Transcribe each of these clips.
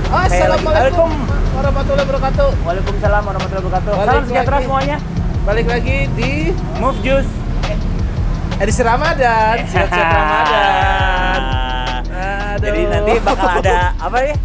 Assalamualaikum warahmatullahi wabarakatuh. Waalaikumsalam warahmatullahi wabarakatuh. Balik Salam sejahtera lagi. semuanya. Balik lagi di Move Juice. edisi Ramadan. Siap-siap Ramadan. Aduh. Jadi nanti bakal ada apa ya?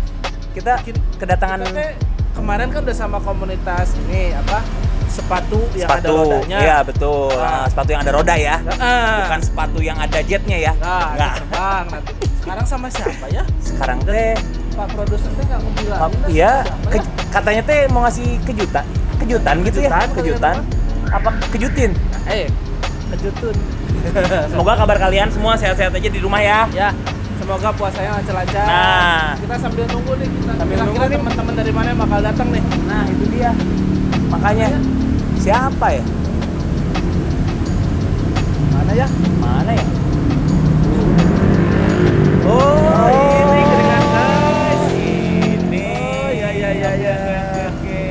Kita kedatangan Kita teh kemarin kan udah sama komunitas ini apa? Sepatu yang ada sepatu. rodanya. Iya, betul. Sepatu yang ada roda ya. Bukan Bukan. sepatu yang ada jetnya ya. Nah, terbang nanti. Sekarang sama siapa ya? Sekarang teh Pak produser teh nggak ngebilang. iya, katanya teh mau ngasih kejutan gitu ya. Kejutan. Apa kejutin? Kejutun. Semoga kabar kalian semua sehat-sehat aja di rumah ya. Ya, semoga puasanya lancar-lancar. Nah. Kita sambil nunggu nih, Sambil nunggu kira-kira nih. teman-teman dari mana yang bakal datang nih. Nah, itu dia. Makanya siapa ya? Mana ya? Mana ya? Oh, ini keringan guys. Ini. Oh, ya. Oke.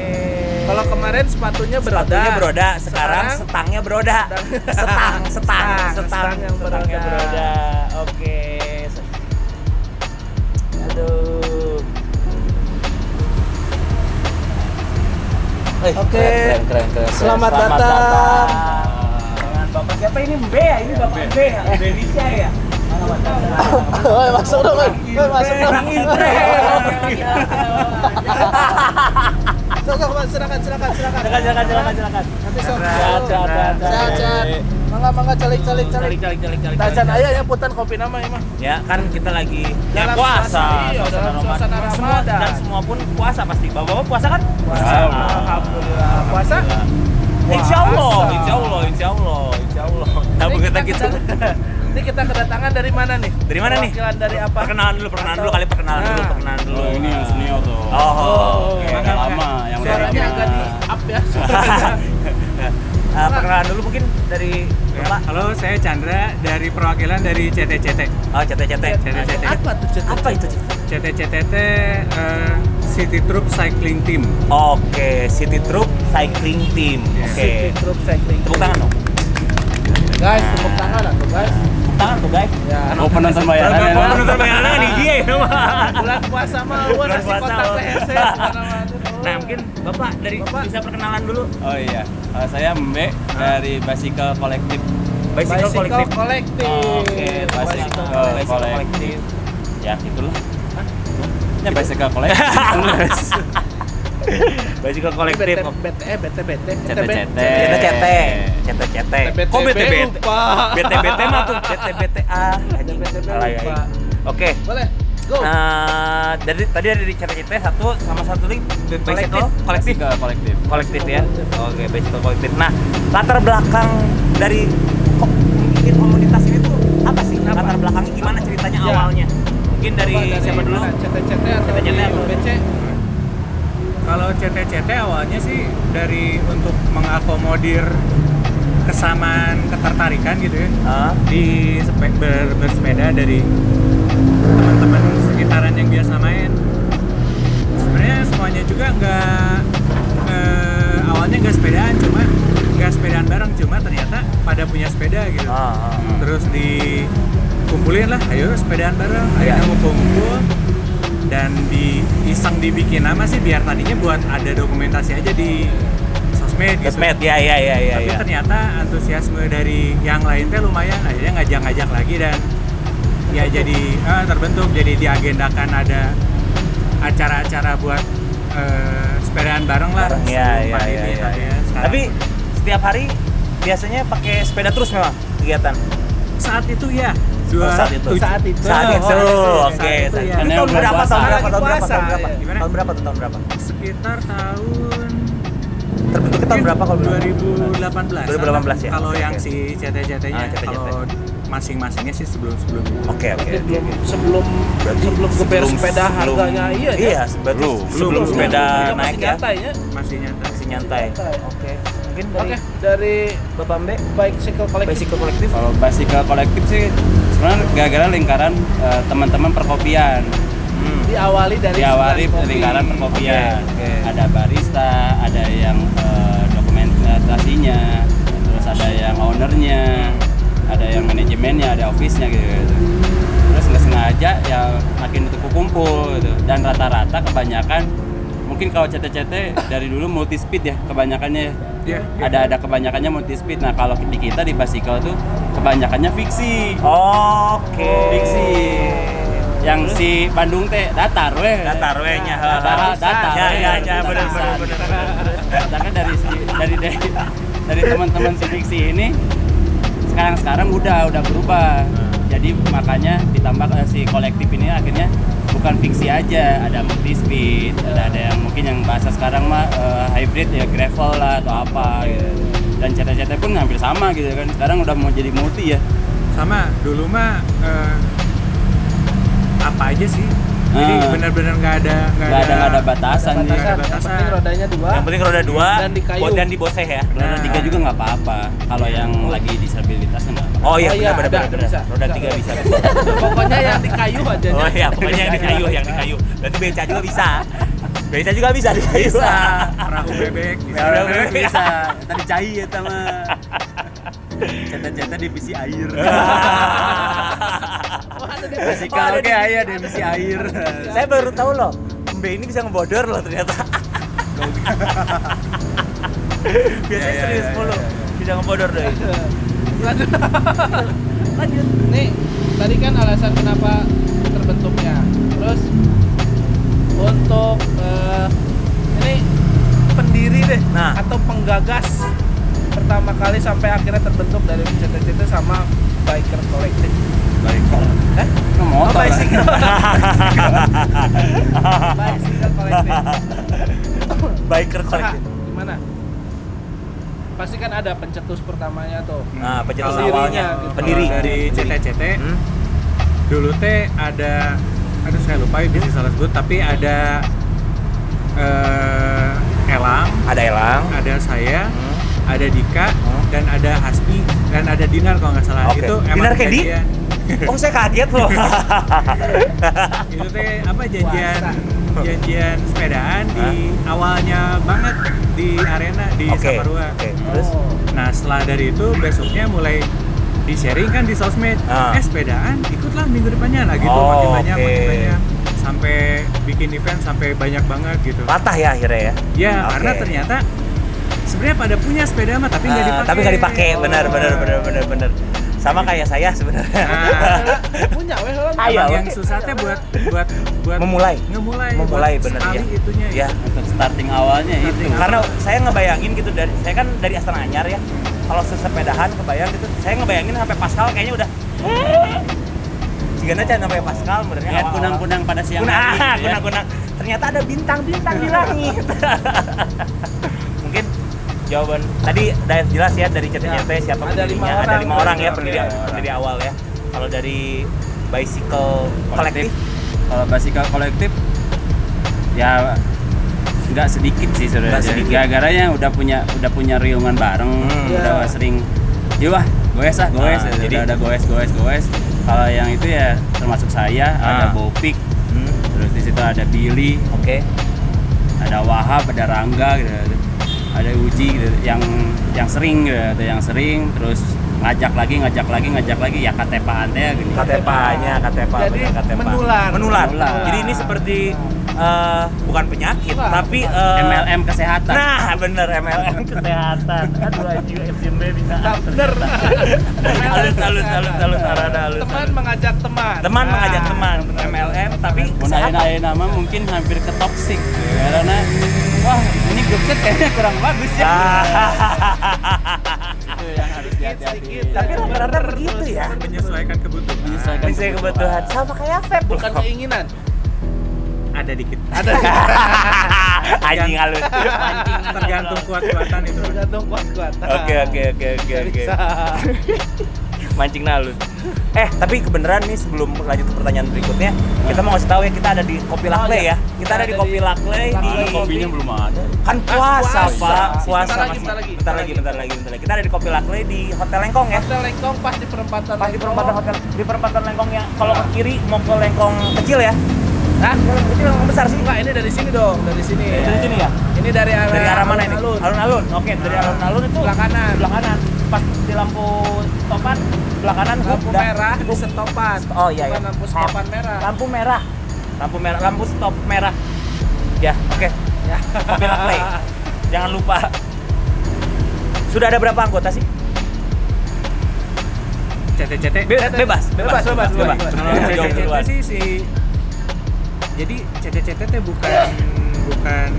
Kalau kemarin sepatunya Broda, sekarang setangnya broda. Setang yang setangnya beroda. broda. Oke. Aduh. Oke. Keren. Selamat datang. Dengan Bapak siapa ini? Mbe ya? Ini Bapak Mbe ya? Indonesia ya? Woi, masuk dong, woi. Woi, masuk dong. Orang Indra. Silakan. Silakan. Nanti sok. Sehat. Mangga calik. Calik. Tajan aya ya putan kopi nama ya mah. Ya kan kita lagi Dalam puasa. iya, dalam suasana Ramadan. Dan semua pun puasa pasti. Bapak puasa kan? Puasa. Alhamdulillah. Puasa? Insya Allah. Nah, Ini begitu gitu. Ini kita kedatangan dari mana nih? Dari mana nih? Perwakilan dari apa? Perkenalan dulu perkenalan dulu. Oh, ini yang senior tuh. Oh, oke. Yang lama, yang Suaranya udah agak di up ya. Perkenalan dulu mungkin dari Bapak. Halo, saya Chandra dari perwakilan dari CTCT. Oh, CT. Apa tuh CT? Apa itu? CTCT City Troop Cycling Team. Oke, City Troop Cycling Team. Oke. City Troop Cycling. Tepuk tangan dong. Guys, tepuk tangan atuh guys. Tepuk tangan tuh, guys. Ya. Oh, penonton bayaran ya. Penonton bayaran nih dia ya. Bulan puasa mah eueuh Bulan nasi puasa, kotak oh. PSC. Nah, mungkin Bapak bisa perkenalan dulu. Oh iya, saya Mbe dari Bicycle Collective. Bicycle Collective. Oke, Bicycle Collective. Ya, itulah. Ya, Bicycle Collective. Bicycle Collective. BT. CTCT. CT. BT. Kok BT? Lupa. BT mah tuh BT-BTA. lupa. Oke. Boleh. Go. Tadi ada di CT satu sama satu lagi Bicycle Collective. Bicycle Collective. Kolektif ya. Oke, Bicycle Collective. Nah, latar belakang dari bikin komunitas ini tuh apa sih? Kenapa? Latar belakangnya gimana ceritanya Ya. awalnya? Mungkin dari siapa dulu? CTCT atau CTCT di atau BC? Kalau CTCT awalnya sih dari untuk mengakomodir kesamaan ketertarikan gitu ya di bersepeda dari teman-teman sekitaran yang biasa main. Sebenarnya semuanya juga awalnya nggak sepedaan bareng, cuma ternyata pada punya sepeda gitu. Terus dikumpulin lah, ayo sepedaan bareng, akhirnya ngumpul dan iseng dibikin nama sih biar tadinya buat ada dokumentasi aja di sosmed gitu. Sosmed, ya. Tapi ternyata antusiasme dari yang lain teh lumayan, akhirnya ngajak-ngajak lagi dan ya jadi terbentuk, jadi diagendakan ada acara-acara buat sepedaan bareng lah. Iya. Sekarang, Tapi setiap hari biasanya pakai sepeda terus memang kegiatan. saat itu ya Saat itu. Saat itu. Oke. itu ya. Ini tahun Karena berapa? bulan Tahun puasa. berapa? Gimana? Tahun berapa? sekitar tahun Terbentuknya tahun berapa kalau 2018. 2018 ya? Kalau Oke, yang oke. si CT-CT-nya, CT-CT. kalau masing-masingnya sih sebelum. Oke. Sebelum geber sepeda harganya iya ya. Iya, sebelum sepeda Masih naik ya. nyantai ya. Masih nyata. Masih nyantai. Oke. Mungkin Oke, dari Bapak Mbe, Bicycle Collective. Bicycle Collective. Kalau Bicycle Collective sih sebenarnya gara-gara lingkaran teman-teman perkopian. Diawali dari Lingkaran perkopian. Oke. Ada barista, ada yang dokumentasinya, terus ada yang ownernya, ada yang manajemennya, ada office-nya gitu. Terus nggak sengaja ya makin kumpul gitu. Dan rata-rata kebanyakan mungkin kalau CT-CT dari dulu multi speed ya kebanyakannya ya. Ada kebanyakannya multi speed. Nah kalau di kita di bicycle tuh kebanyakannya fiksi. Oke. Fiksi. Yang si Bandung teh datar weh. Datar wehnya. Datar. Ya benar. Karena dari teman-teman si fiksi ini sekarang udah berubah. Jadi makanya ditambah si kolektif ini akhirnya bukan fiksi aja, ada multi speed, ada yang mungkin yang bahasa sekarang mah hybrid ya, gravel lah atau apa gitu. Dan CT-CT pun hampir sama gitu kan. Sekarang udah mau jadi multi ya. Sama, dulu mah apa aja sih? Jadi benar-benar nggak ada batasan. Yang penting rodanya 2. Yang penting roda 2 dan di kayu. dan di boseh ya. Roda 3 juga nggak apa-apa. Kalau yang lagi disabilitas kan nggak apa-apa. Oh iya, ada, benar. bisa. Roda 3 bisa. Pokoknya yang di kayu aja. Oh iya, pokoknya yang di kayu. Berarti beca juga bisa. Beca juga bisa di kayu. Bisa. perahu bebek bisa. Perahu bebek bisa. Tadi cair ya sama. Ceta-ceta divisi air. Bicycle oke aya divisi air. Saya baru tahu loh, Mbe ini bisa ngebodor loh ternyata. Biasanya serius mulu, bisa ngebodor deh. Lanjut. Nih, tadi kan alasan kenapa terbentuknya. Terus untuk ini pendiri deh, Nah. atau penggagas pertama kali sampai akhirnya terbentuk dari CT-CT sama biker kolektif. Bicycle. Oh, Motor. bicycle. Bicycle kolektif. Biker Saha, kolektif. gimana? Pasti kan ada pencetus pertamanya tuh. Nah, pencetus Pendirinya awalnya, gitu. pendiri Dari CT-CT Hmm? dulu teh ada, aduh saya lupa ya bisa salah sebut, tapi ada Elang, Ada Elang. ada saya, Hmm. ada Dika, dan ada Hasbi, dan ada Dinar kalau nggak salah. Oke. Itu Dinar Candy? janjian. Oh, saya kaget loh. Itu teh apa Puasa. janjian sepedaan di awalnya banget di arena di Oke. Saparua. Oke. Terus Oh. Nah setelah dari itu besoknya mulai di sharing kan di sosmed, sepedaan ikutlah minggu depannya lah gitu, Oh, makin oke. banyak sampai bikin event sampai banyak banget gitu. latah ya akhirnya ya. Ya Oke. karena ternyata sebenarnya pada punya sepeda mah tapi nggak dipakai. Tapi nggak dipakai, Oh. benar. Sama kayak saya sebenarnya. Nah, Punya weh lah. Ayo. yang susahnya buat Memulai, buat bener sekali ya. itunya. Ya. Untuk starting awalnya itu. Starting Karena saya ngebayangin gitu saya kan dari Astana Anyar ya. Kalau sesepedahan kebayang gitu, saya ngebayangin sampai Pascal kayaknya udah jigana can sampai Pascal benernya. Lihat kunang-kunang pada siang hari. gitu ya. Kunang-kunang. Ternyata ada bintang-bintang di langit. Mungkin jawaban tadi udah jelas ya dari CT-CT siapa ada pendirinya. 5 Ada 5 orang ya orang. pendiri awal ya. Kalau dari bicycle kolektif Kalau bicycle kolektif ya nggak sedikit sih Nggak sebenarnya. sedikit. Gara-garanya udah punya riungan bareng, udah Iya. sering. Yuk goes. Jadi- Udah goes. Kalau yang itu ya termasuk saya, ada Bopik, terus di situ ada Billy, Oke. ada Wahab, ada Rangga gitu. Ada Uji gitu, yang sering gitu, ada yang sering terus ngajak lagi ya KTP-an teh gini. KTP-nya, Jadi menular. Menular. Menular. Jadi ini seperti bukan penyakit, Wah. tapi MLM kesehatan. Nah, bener MLM kesehatan. Aduh, anjing FCMB bisa. Nah, bener. Halus, arada halus. Teman mengajak teman. Teman Nah, mengajak teman. MLM tapi kesehatan. Naya nama mungkin hampir ke toxic karena wah ini grup set kayaknya kurang bagus ya. Itu yang harus dihati-hati. Tapi rata-rata begitu ya. Menyesuaikan kebutuhan. Menyesuaikan Bisa kebutuhan sama kayak vape. Bukan keinginan. Ada dikit. Ada. Anjing halus. Tergantung kuat-kuatan itu. Tergantung kuat-kuat. Oke. Bisa. Mancing halus. Tapi kebenaran nih sebelum lanjut ke pertanyaan berikutnya, kita mau kasih tahu ya kita ada di Kopi Lakle ya. Kita ada di Kopi Lakle di Kopinya belum ada. kan puasa, Pak. Puasa Bentar lagi, bentar lagi. Kita ada di Kopi Lakle di Hotel Lengkong ya. Hotel Lengkong pas di perempatan. Pas di perempatan hotel, di perempatan Lengkong yang kalau ke kiri mau ke Lengkong kecil ya. Hah? Itu Lengkong besar sih. Enggak, ini dari sini dong, dari sini. Dari sini ya? Ini dari Dari arah mana ini? Alun-alun. Alun-alun. Oke, dari alun-alun itu Sebelah kanan. Sebelah kanan. pas di lampu stopan sebelah kanan Lampu udah- merah di stopan. Oh iya ya. Bukan lampu stopan merah. Lampu merah. Lampu merah, lampu stop merah. Ya, oke. Ya. Kopi Lakley. Jangan lupa. Sudah ada berapa anggota sih? CT-CT. Bebas. Bebas. Jawab CT-CT duluan. sih jadi CT-CT teh bukan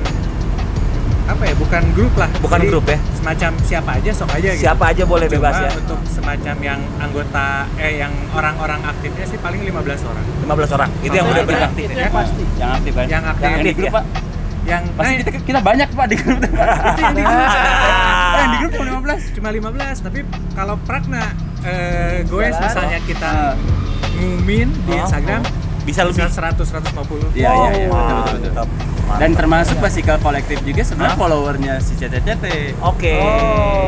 apa ya, bukan grup lah. Bukan Jadi, grup ya? semacam siapa aja sok aja gitu. Siapa aja boleh Cuma bebas ya. untuk semacam yang anggota yang orang-orang aktifnya sih paling 15 orang 15 orang. Itu yang Sama udah aja. beraktif. Itu yang pasti. Yang aktif kan? yang aktif, Yang di grup ya? Pak. yang Pasti kita banyak Pak di grup. itu yang di grup. Yang di grup cuma 15. Cuma 15, tapi kalau Pragna goes Jalan. misalnya kita ngumumin di Instagram Bisa lebih. 100 150. Iya, Wow, betul. mantap. Dan termasuk Bicycle Collective juga sebenarnya followernya si CT-CT. Oke.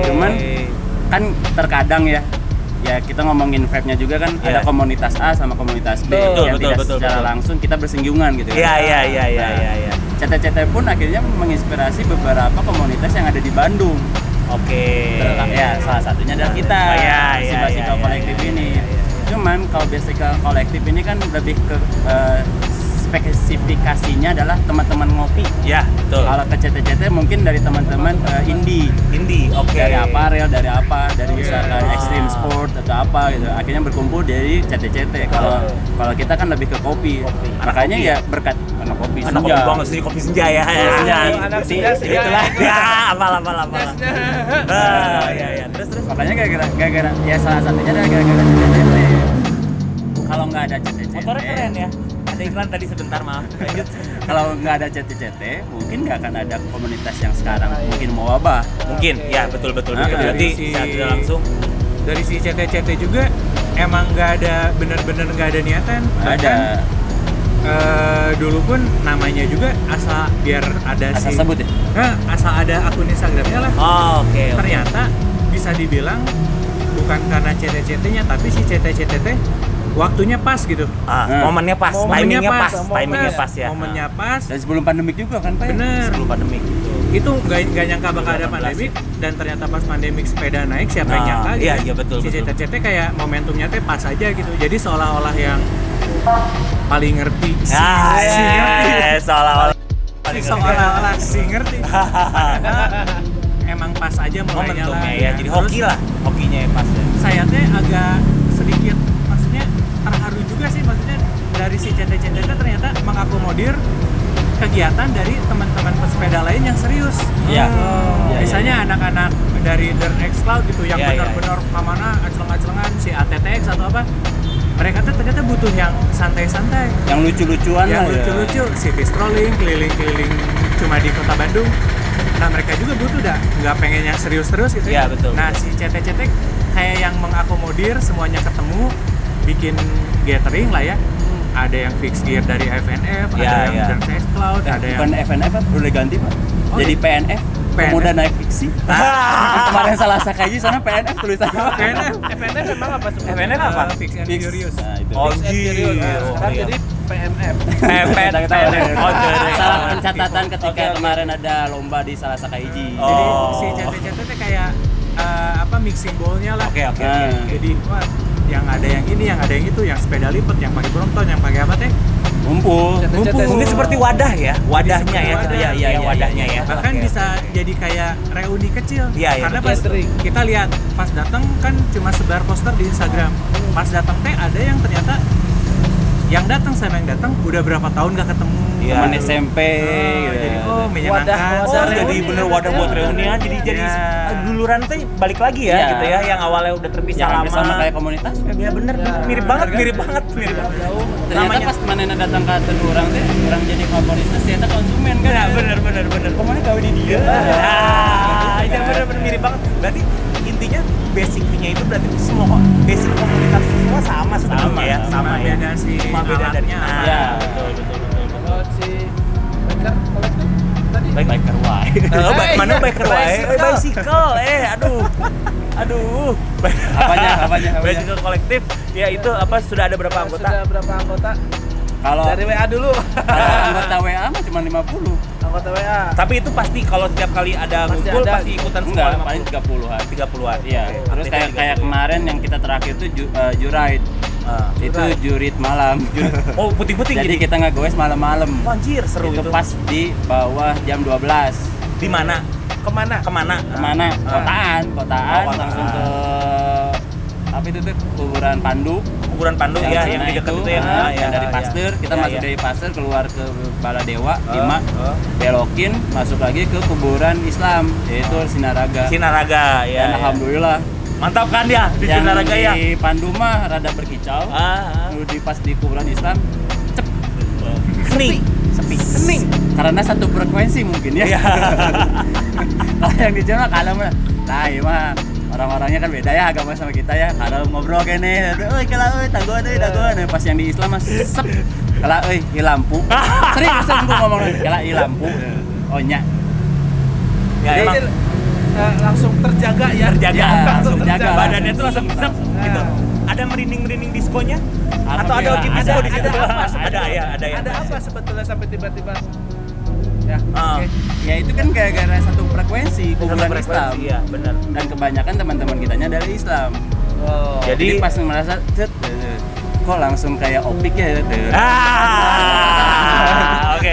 Cuman kan terkadang ya kita ngomongin vape-nya juga kan Iya. ada komunitas A sama komunitas B Betul, yang betul, tidak betul, secara betul. langsung kita bersinggungan gitu kan. Iya. CT-CT pun akhirnya menginspirasi beberapa komunitas yang ada di Bandung. Oke. Ya salah satunya adalah kita, Oh, iya, si iya, Bicycle iya, Collective iya, ini. iya, iya. Cuman kalau Bicycle Collective ini kan lebih ke spesifikasinya adalah teman-teman ngopi. Ya, betul. Kalau ke CT-CT mungkin dari teman-teman indie. Indie, oke. Dari aparel, dari apa, dari misalkan Ah. extreme sport atau apa gitu. Akhirnya berkumpul dari CT-CT. Kalau kita kan lebih ke kopi. Makanya kopi ya berkat anak kopi Anak kopi banget sih, kopi senja ya. Senja. Anak Si- senja, senja. itulah. Ya, apal. Iya. Terus. Makanya gara-gara ya salah satunya adalah gara-gara CT-CT. Kalau nggak ada CT-CT, Motornya keren ya. Ada iklan tadi sebentar, maaf. Lanjut. kalau nggak ada CT-CT, mungkin nggak akan ada komunitas yang sekarang mungkin mewabah. Mungkin, Oke. ya betul. Nah, Berarti si- saat tidak langsung Dari si CT-CT juga emang nggak ada, bener-bener nggak ada niatan. Ada Dulu pun namanya juga asal biar ada asal si sebut ya. asal ada akun Instagramnya lah. Oke. Ternyata bisa dibilang bukan karena CT-CT-nya, tapi si CT-CT waktunya pas gitu. Momennya pas, Momennya timingnya pas, pas, timingnya pas ya. Momennya pas. Dan sebelum pandemik juga kan Pak ya? Bener. Sebelum pandemi. Itu nggak nyangka bakal ada 2018 pandemik, dan ternyata pas pandemik sepeda naik, siapa yang nyangka gitu. Iya, betul. Si CT-CT kayak momentumnya teh pas aja gitu. Jadi seolah-olah yang paling ngerti si ngerti. Seolah-olah. Seolah-olah si ngerti. Padahal emang pas aja mulainya lah. Momentumnya ya. Jadi hoki Terus lah, hokinya ya pas ya. saya teh agak sedikit, maksudnya terharu juga sih, maksudnya dari si CT-CT ternyata mengakomodir kegiatan dari teman-teman pesepeda lain yang serius. Iya. Misalnya anak-anak dari Dirt X Cloud gitu yang Iya, iya, benar-benar kemana acleng-aclengan, si ATTX atau apa, mereka tuh ternyata butuh yang santai-santai, Yang lucu-lucuan yang lah ya. lucu-lucu, city strolling, keliling-keliling cuma di kota Bandung. Nah mereka juga butuh nggak pengen yang serius terus gitu Iya, betul. Nah si CT-CT kayak yang mengakomodir semuanya ketemu, bikin gathering lah ya. Ada yang fix gear dari FNF, Iya, ada yang iya. Dirt X Cloud, ada yang Bukan FNF Pak, udah ganti Pak. Oh, Jadi iya. PNF, Pemuda Naik Fiksi. Kemarin salah Sakaiji sana PNF tulisannya. FNF. FNF memang apa sebenarnya? FNF apa? Fix and Fix. Furious. Nah, itu. Oh, Fix and Furious. Nah, iya. sekarang Iya. jadi PMF. Salah pencatatan ketika kemarin ada lomba di salah Sakaiji. Jadi Oh. si CT-CT teh kayak mixing bowl-nya lah. Oke. Nah. Jadi wah, yang ada yang ini, yang ada yang itu, yang sepeda lipat, yang pakai Brompton, yang pakai apa teh? Ngumpul. CT-CT. Mungkin seperti wadah ya, wadahnya Seperti ya. wadah. Iya, wadahnya ya. Bahkan Oke. bisa jadi kayak reuni kecil. Iya, iya, Karena betul. pas Gathering. kita lihat pas datang kan cuma sebar poster di Instagram. Pas datang teh ada yang ternyata yang datang sama yang datang udah berapa tahun gak ketemu. Iya. Teman SMP gitu. Jadi menyenangkan. Wadah Oh, jadi reuni. bener wadah buat reunian, jadi Iya. duluran tuh balik lagi ya Iya. gitu ya, yang awalnya udah terpisah Ya, hampir sama lama. kayak komunitas. Ya bener, Ya. mirip banget. Jauh. Ternyata Namanya- pas manena datang ke Aten orang teh, orang jadi komunitas ternyata konsumen kan. Nah, bener. Kemana kau di dia? Ah, itu bener mirip banget. Berarti intinya basicnya itu berarti semua basic komunitas semua sama sebenarnya ya, Sama ya. beda si Cuma beda dari alatnya. Ya. betul. Kalau si Biker Collective tadi Biker wae. Mana biker wae? Bicycle. Aduh. Apanya? Bicycle kolektif. Ya itu apa sudah ada berapa anggota? sudah berapa anggota? Kalau Dari WA dulu. anggota WA mah cuma 50. Anggota WA. Tapi itu pasti kalau setiap kali ada Pasti ngumpul ada. pasti ikutan semua Enggak, 50. paling 30-an. 30-an. Iya, Oke, terus aktifnya kayak 30. kemarin yang kita terakhir tuh Juride. Itu Juride. jurit malam. Oh, putih-putih Jadi gini. kita ngegoes malam-malam. Oh, anjir, seru Itu itu. pas di bawah jam 12. Di mana? Kemana? Kemana? Kemana? Kotaan Oh, kotaan. langsung ke apa itu tuh kuburan Pandu. Kuburan Pandu ya, Cina yang di dekat itu ya. yang dari Pasteur, kita masuk dari Pasteur keluar ke Baladewa 5, belokin masuk lagi ke kuburan Islam yaitu Sinaraga. Sinaraga ya. Dan ya. alhamdulillah Mantap kan ya di yang Sinaraga ya. di Pandu mah rada berkicau. Lalu di pas di kuburan Islam cep Hening. sepi. Hening. Karena satu frekuensi mungkin ya. Iya. Kalau yang di Jawa kalem mah. Nah, iya mah orang-orangnya kan beda ya agama sama kita ya. Kalau ngobrol kene, euy kala euy tanggoan euy dagoan. Pas yang di Islam mah sep. Kala euy ieu lampu. Seriusan gua ngomong kala ieu lampu. Oh nya. Ya Jadi, emang langsung terjaga ya. terjaga. Ya, langsung jaga. Badannya tuh langsung sep Nah. gitu. Ada merinding-merinding diskonya? Atau ada Alhamdulillah. ojek Ada, disco di situ? ada apa Ada sebetulnya? ya, ada ya. Ada apa sebetulnya sampai tiba-tiba? Ya. Ah. Oke. Ya itu kan gara-gara satu frekuensi kuburan Islam. Iya, benar. Dan kebanyakan teman-teman kitanya dari Islam. Oh. Jadi Jadi- pas merasa cet, kok langsung kayak opik ya. Oke.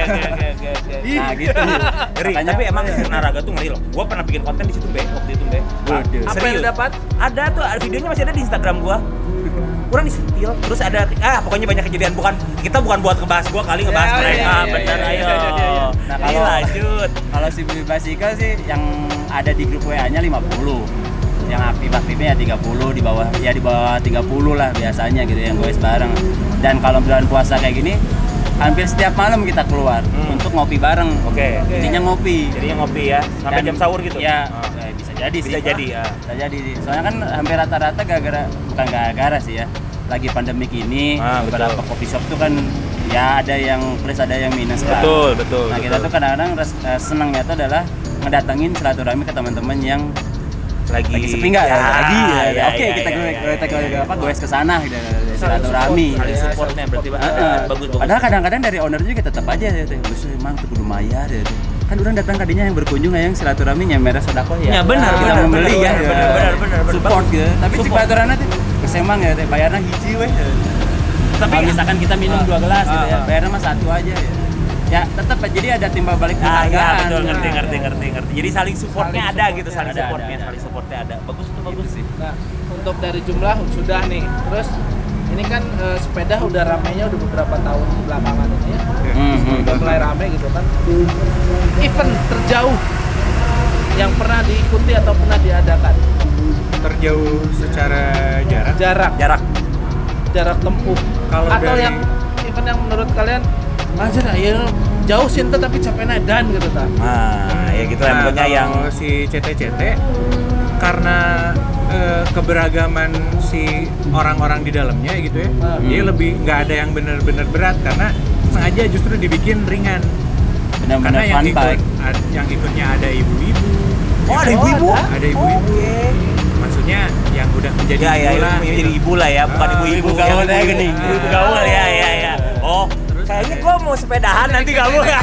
Nah gitu. Ngeri, Makanya- tapi emang Sinaraga tuh ngeri loh. Gua pernah bikin konten di situ, Be, waktu itu, Be. Waduh. Apa yang Serius. dapat? Ada tuh, videonya masih ada di Instagram gua. Kurang disetil, terus ada pokoknya banyak kejadian. Kita bukan buat ngebahas gua kali ngebahas Ya, mereka, ya, bener ya, ayo. ya, ya, ya. Nah, Ini kalau- lanjut. Kalau si Bibasikal sih yang ada di grup WA-nya 50. Yang aktifnya ya 30 di bawah 30 lah biasanya gitu yang goes bareng. Dan kalau bulan puasa kayak gini hampir setiap malam kita keluar untuk ngopi bareng. Oke. Intinya ngopi. Jadinya ngopi ya, sampai Dan- jam sahur gitu. Ya, Ah. bisa jadi sih. Bisa jadi ya. Bisa jadi sih. Soalnya kan hampir rata-rata bukan gara-gara sih ya. Lagi pandemik ini beberapa betul. coffee shop tuh kan ya ada yang plus ada yang minus lah. Betul. Nah kita tuh kadang-kadang senangnya tuh adalah ngedatengin silaturahmi ke teman-teman yang lagi sepi nggak ya, lagi ya, oke kita goes ke sana gitu silaturahmi Saling gitu. supportnya berarti bagus. Padahal kadang-kadang dari owner juga tetap aja ya teh emang tuh kudu mayar ya teh. Kan orang datang kadinya yang berkunjung yang silaturahmi nyamera sedekah ya. Ya, benar, kita benar, membeli benar, ya. benar. Support gitu. Tapi cik Support. baturanna teh kesemang ya teh bayarna hiji weh. Tapi Kalau misalkan kita minum 2 gelas gitu ya, ah. bayarnya mah 1 aja ya. Ya tetap jadi ada timbal balik ya penghargaan. betul, Nah, ngerti. Jadi saling supportnya Saling ada support, gitu, ya. saling Ada, supportnya, ada. saling supportnya ada. Bagus tuh, bagus sih. Nah, untuk dari jumlah sudah nih. Terus ini kan sepeda udah ramenya udah beberapa tahun belakangan ini ya. Udah mulai rame gitu kan. Event terjauh yang pernah diikuti atau pernah diadakan, Terjauh secara jarak. jarak tempuh, Kalau atau dari- yang event yang menurut kalian anjir ya jauh sih ente tapi capek dan gitu ta. Nah, ya gitu lah Nah, pokoknya yang kalau si CT-CT karena keberagaman si orang-orang di dalamnya gitu ya, dia lebih nggak ada yang benar-benar berat karena sengaja justru dibikin ringan. Karena Benar-benar yang fun bike. yang ikutnya ada ibu-ibu, Oh, ada ibu-ibu? ada ibu-ibu. Maksudnya yang udah menjadi Ya, ibu lah. jadi gitu. ibu lah ya, bukan Ah, ibu-ibu ibu gaul yang ya, gini. Ibu gaul ya. Oh, Terus kayaknya ada- gua mau sepedahan nanti kamu ya.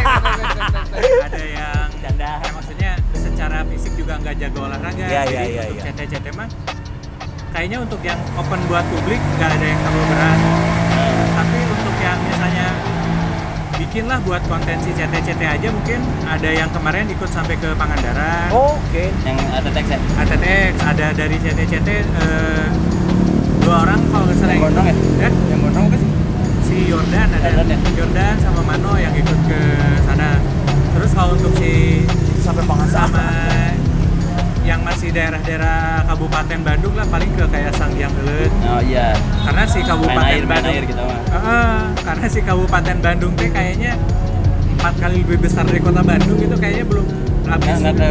Ada yang Canda. ya, maksudnya secara fisik juga nggak jago olahraga. Iya, Jadi iya, untuk iya. CT-CT mah kayaknya untuk yang open buat publik nggak ada yang terlalu berat. Tapi untuk yang misalnya bikinlah buat konten si CT-CT aja mungkin ada yang kemarin ikut sampai ke Pangandaran. Oke. Yang ada teks ya. ATTX ada dari CT-CT 2 orang kalau nggak salah. Yang gondrong ya? Ya, Yang gondrong apa sih? si Yordan ada. Yordan ya? Yordan sama Mano yang ikut ke sana. Terus kalau untuk si Sampai Pangandaran. sama yang masih daerah-daerah Kabupaten Bandung lah paling ke kayak Sanghyang Heuleut. Oh iya. Karena si Kabupaten Main Bandung air gitu mah. karena si Kabupaten Bandung teh kayaknya 4 kali lebih besar dari kota Bandung itu kayaknya belum habis. Nggak ke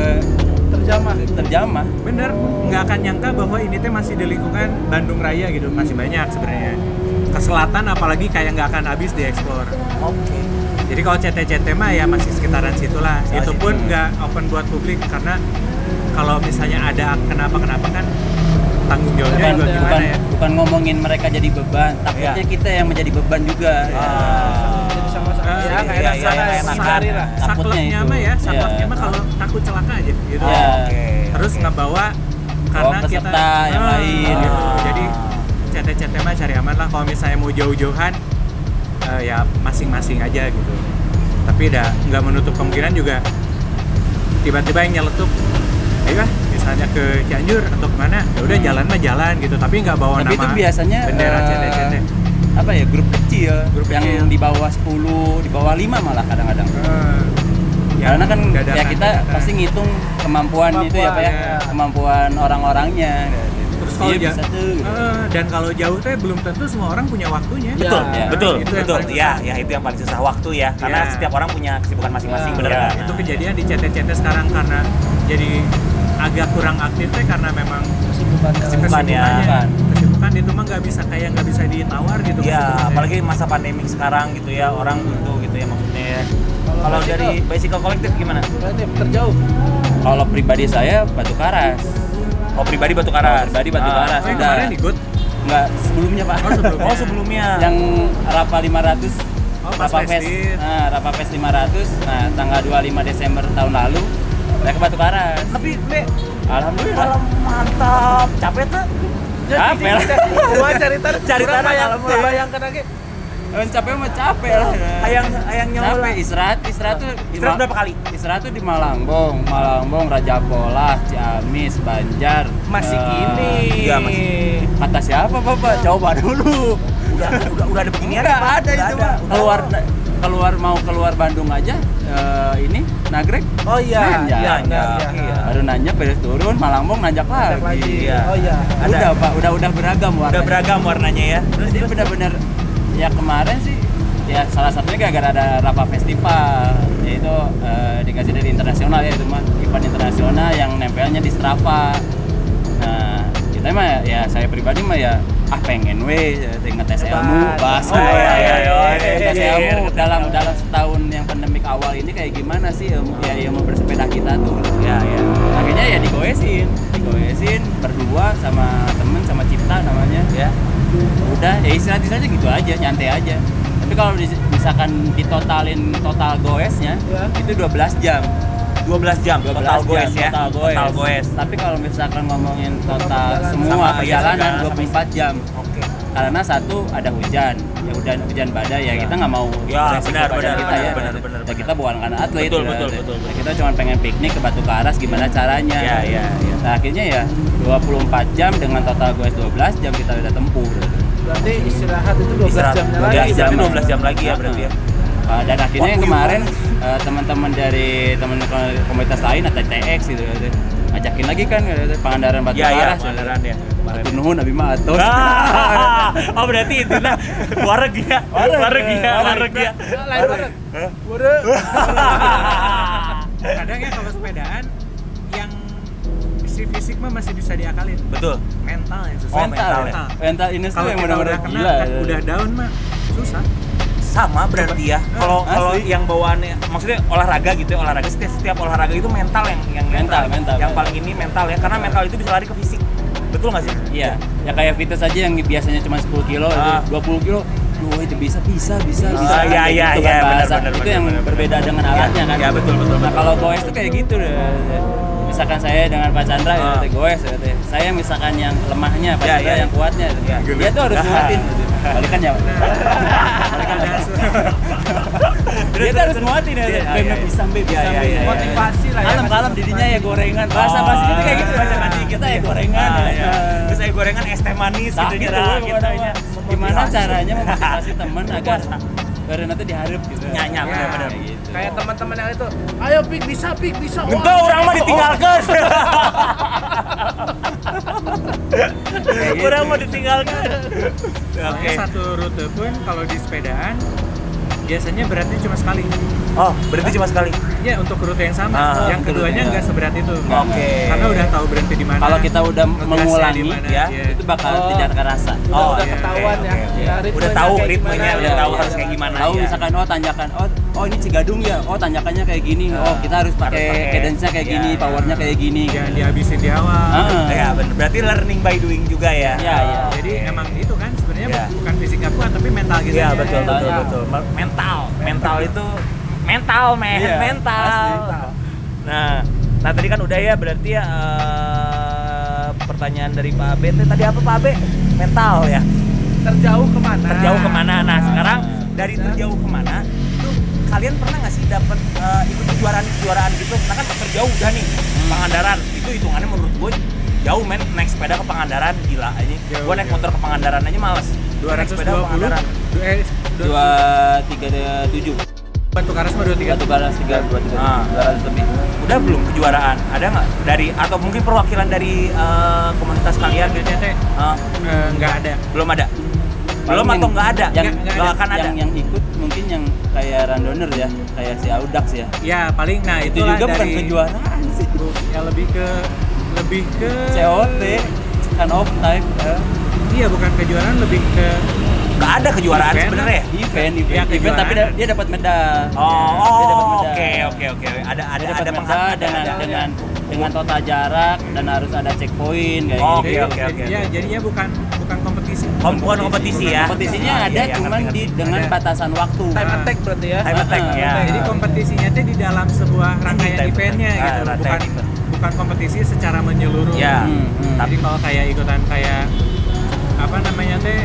Terjamah. Bener, nggak akan nyangka bahwa ini teh masih di lingkungan Bandung Raya gitu, masih banyak sebenarnya. Ke selatan apalagi kayak nggak akan habis dieksplor. Oke. Jadi kalau CT-CT mah ya masih sekitaran situlah. Itu pun nggak open buat publik karena kalau misalnya ada kenapa kan tanggung jawabnya juga Bukan- gimana ya. bukan ngomongin mereka jadi beban, takutnya kita yang menjadi beban juga. Jadi sama-sama Ah, ya nggak iya, enak iya, sana iya, ya enak. sehari lah. Takutnya Sakleknya itu. mah ya, sakleknya Iya. mah kalau takut celaka aja gitu. Iya. Oke. Terus ngebawa karena kita peserta yang lain. gitu. Ah. Jadi CT mah cari aman lah, kalau misalnya mau jauh-jauhan ya masing-masing aja gitu. Tapi nggak menutup kemungkinan juga tiba-tiba yang nyeletuk, ayo misalnya ke Cianjur atau kemana, ya udah jalan mah jalan gitu, tapi nggak bawa Tapi nama itu biasanya bendera CT. apa ya, grup kecil, Grup yang kecil. di bawah 10, di bawah 5 malah kadang-kadang. Karena kan ya kita pasti ngitung kemampuan itu ya Pak ya, Kemampuan, ya. kemampuan orang-orangnya. Terus kalau Iya, bisa tuh. Gitu. dan kalau jauh teh belum tentu semua orang punya waktunya. Iya. Betul, Ya. betul, Itu yang betul. paling Ya, susah. ya itu yang paling susah waktu ya, karena Ya. setiap orang punya kesibukan masing-masing, Ya. bener Ya, nggak? itu kejadian di CT sekarang karena jadi agak kurang aktif teh karena memang Kesibukan Kesibukan ya. kesibukan itu mah nggak bisa ditawar gitu. Ya, kesibukannya. apalagi masa pandemik sekarang gitu ya, orang butuh gitu ya maksudnya ya. Kalau bicycle- dari bicycle kolektif gimana? berarti terjauh. Kalau pribadi saya Batu Karas. Oh, pribadi Batu Karas. Pribadi Batu Karas. Oh, yang Sudah. kemarin di GOT. Enggak, sebelumnya Pak. Oh, sebelumnya. Oh, sebelumnya. Yang Rapa 500. Oh, pas Rapa Fest. Festive. Nah, Rapa Fest 500. Nah, tanggal 25 Desember tahun lalu saya ke Batu Karas. Tapi, Be, Alhamdulillah. kalau mantap, capek tuh. Capek lah. Gua cerita Cari tanah yang kalau mau. bayangkan lagi. Capek mah capek lah. Ayang nyawa lah. Capek istirahat tuh di Istirahat berapa kali? Istirahat tuh di Malangbong, Raja Polah, Ciamis, Banjar. Masih eh, gini. iya, masih. Kata siapa Bapak? Coba dulu. Udah ada beginian. Enggak Pak. ada Udah itu Pak. Keluar Bandung aja ini Nagrek. Oh iya, Nanjak. iya, benar, Nanjak, iya. iya. Baru nanjak beres turun Malangbong nanjak Ada lagi. lagi. Iya. Oh iya. Udah Pak, udah beragam warnanya. Udah beragam warnanya ya. Jadi benar-benar ya kemarin sih ya salah satunya gara-gara ada Rapa Festival, yaitu dikasih dari internasional ya, itu mah event internasional yang nempelnya di Strava. Nah kita mah ya saya pribadi mah ya pengen ngetes ilmu bahasa Oh, iya. ngetes ilmu dalam setahun yang pandemik awal ini kayak gimana sih ilmu bersepeda kita tuh. Ya, ya. Akhirnya ya digoesin berdua sama temen, sama Cipta namanya ya. Udah ya istirahat aja gitu aja, nyantai aja. Tapi kalau misalkan ditotalin total goesnya Ya. itu 12 jam. 12 jam total goes ya. Total goes. goes. Tapi kalau misalkan ngomongin total perjalanan. semua Sama perjalanan sama 24 jam. Oke. Karena satu ada hujan, ya hujan badai ya, kita nggak mau Ya, beresiko benar, badan benar, kita ya. benar. Ya, kita bukan karena atlet. Betul, ya. betul, betul. Ya, kita cuma pengen piknik ke Batu Karas, gimana caranya. Ya, ya, ya. Nah, akhirnya ya 24 jam dengan total goes 12 jam kita udah tempuh. Berarti istirahat itu 12 Istirahat. jamnya Ya, lagi. istirahat 12 jam lagi ya berarti ya. Dan akhirnya yang kemarin teman-teman dari teman komunitas lain atau TX gitu ya, ngajakin lagi kan Pangandaran Batu Ya, ya, Karas. Pangandaran ya. Batu Nuhun Abi Matos. Oh, berarti itu lah. Wareg ya. Wareg ya. Lain bareng. Waduh. Kadang ya kalau sepedaan yang si fisik mah masih bisa diakalin. Betul. Mental yang susah. Oh, mental ya. Mental ini tuh Kalau yang kita benar-benar udah kena, gila. kan udah down mah susah. Sama berarti ya. Kalau Asli. yang bawaannya maksudnya olahraga gitu ya, olahraga setiap olahraga itu mental yang Mental. yang paling ini mental ya, karena mental itu bisa lari ke fisik. Betul nggak sih? Iya, ya kayak fitness aja yang biasanya cuma 10 kilo, 20 kilo, itu bisa. Iya, iya, Itu iya, kan bahasa. benar, Itu benar, yang benar, berbeda benar. dengan Iya, alatnya kan. iya, betul. Nah kalau goes tuh kayak gitu deh. Misalkan saya dengan Pak Chandra ya, goes ya, saya misalkan yang lemahnya, Pak Iya, Chandra iya. yang kuatnya, Iya. dia tuh harus nguatin. Balikan ya, Pak. Dia tuh harus nguatin ya. Iya, Beb, iya, bisa, Beb, bisa, iya, Beb. iya, iya. Motivasi lah ya. Kalem-kalem didinya ya gorengan. Bahasa itu kayak gitu. Bahasa kita ya gorengan. Iya. Terus saya gorengan es teh manis Nah, gitu gitu, nyerah gitu, gitu. gimana caranya memotivasi teman agar nanti diharap gitu. Nyanyi, bener-bener. Kayak gitu. Kayak teman-teman yang itu, ayo Pik, bisa. Itu orang mah ditinggalkan. Orang mau ditinggalkan. Soalnya satu rute pun kalau di sepedaan biasanya beratnya cuma sekali. Oh, berarti cuma sekali. Ya untuk rute yang sama. Ah, yang keduanya rute, nggak seberat itu. Oke. Karena udah tahu berhenti di mana. Kalau kita udah ngegasnya mengulangi di mana, ya, iya. itu bakal Oh. tidak terasa. Oh, udah iya, ketahuan oke, ya. oke, oke. Ya, ritmenya Udah tahu kayak ritmenya, gimana, udah ya, tahu iya, harus iya. kayak gimana. Tahu ya. misalkan tanjakan, oh ini Cigadung ya, tanjakannya kayak gini, Ah. kita harus pakai pakai. cadence-nya kayak Iya, gini, iya. powernya kayak gini. Jangan dihabisin di awal. Ah. Ya, bener. Berarti learning by doing juga ya. Iya, iya. Jadi emang itu kan sebenarnya Iya. bukan fisiknya kuat tapi mental gitu. Iya, aja. betul, betul, Mentalnya. betul. Mental itu mental, men. Iya, Mental. Nah, tadi kan udah ya berarti ya pertanyaan dari Pak Abe. Tadi apa Pak Abe? Mental ya. Terjauh kemana? Terjauh kemana? Nah, sekarang dari terjauh kemana itu kalian pernah nggak sih dapat ikut kejuaraan gitu? Nah kan terjauh udah nih Pangandaran. Itu hitungannya menurut gue jauh men, naik sepeda ke Pangandaran gila aja. Jauh, Gue naik jauh. motor ke Pangandaran aja males. Naik sepeda ke 220 Pangandaran. 237 Batu Karas mah 23. Batu Baras 323 Ah. 200 lebih. Udah belum kejuaraan? Ada nggak dari atau mungkin perwakilan dari komunitas kalian gitu? Biasanya teh nggak ada. Belum ada. Belum Paling atau nggak ada? yang Nggak akan ada. yang ikut mungkin yang kayak rundoner ya, kayak si Audax ya. Ya paling nah Itu itulah juga bukan dari kejuaraan sih. ya lebih ke COT kan off type Iya bukan kejuaraan lebih ke Nggak ada kejuaraan Event. sebenarnya. event Ya, event kejuaraan. tapi dia dapat medal. Dia dapat Oh, medal. oke. Ada Dia dapat medal penghargaan. dengan total jarak dan harus ada checkpoint kayak Oh, gitu. oke. Ya jadinya bukan kompetisi. Bukan kompetisi ya. Kompetisinya Ah, ada iya, cuman ngerti. dengan Ada. batasan waktu. Time attack berarti ya. Time attack Ah, ya. Jadi kompetisinya teh di dalam sebuah rangkaian time eventnya attack. gitu, Ah, bukan rangkaian event. bukan kompetisi secara menyeluruh. Ya. Jadi kalau kayak ikutan kayak apa namanya teh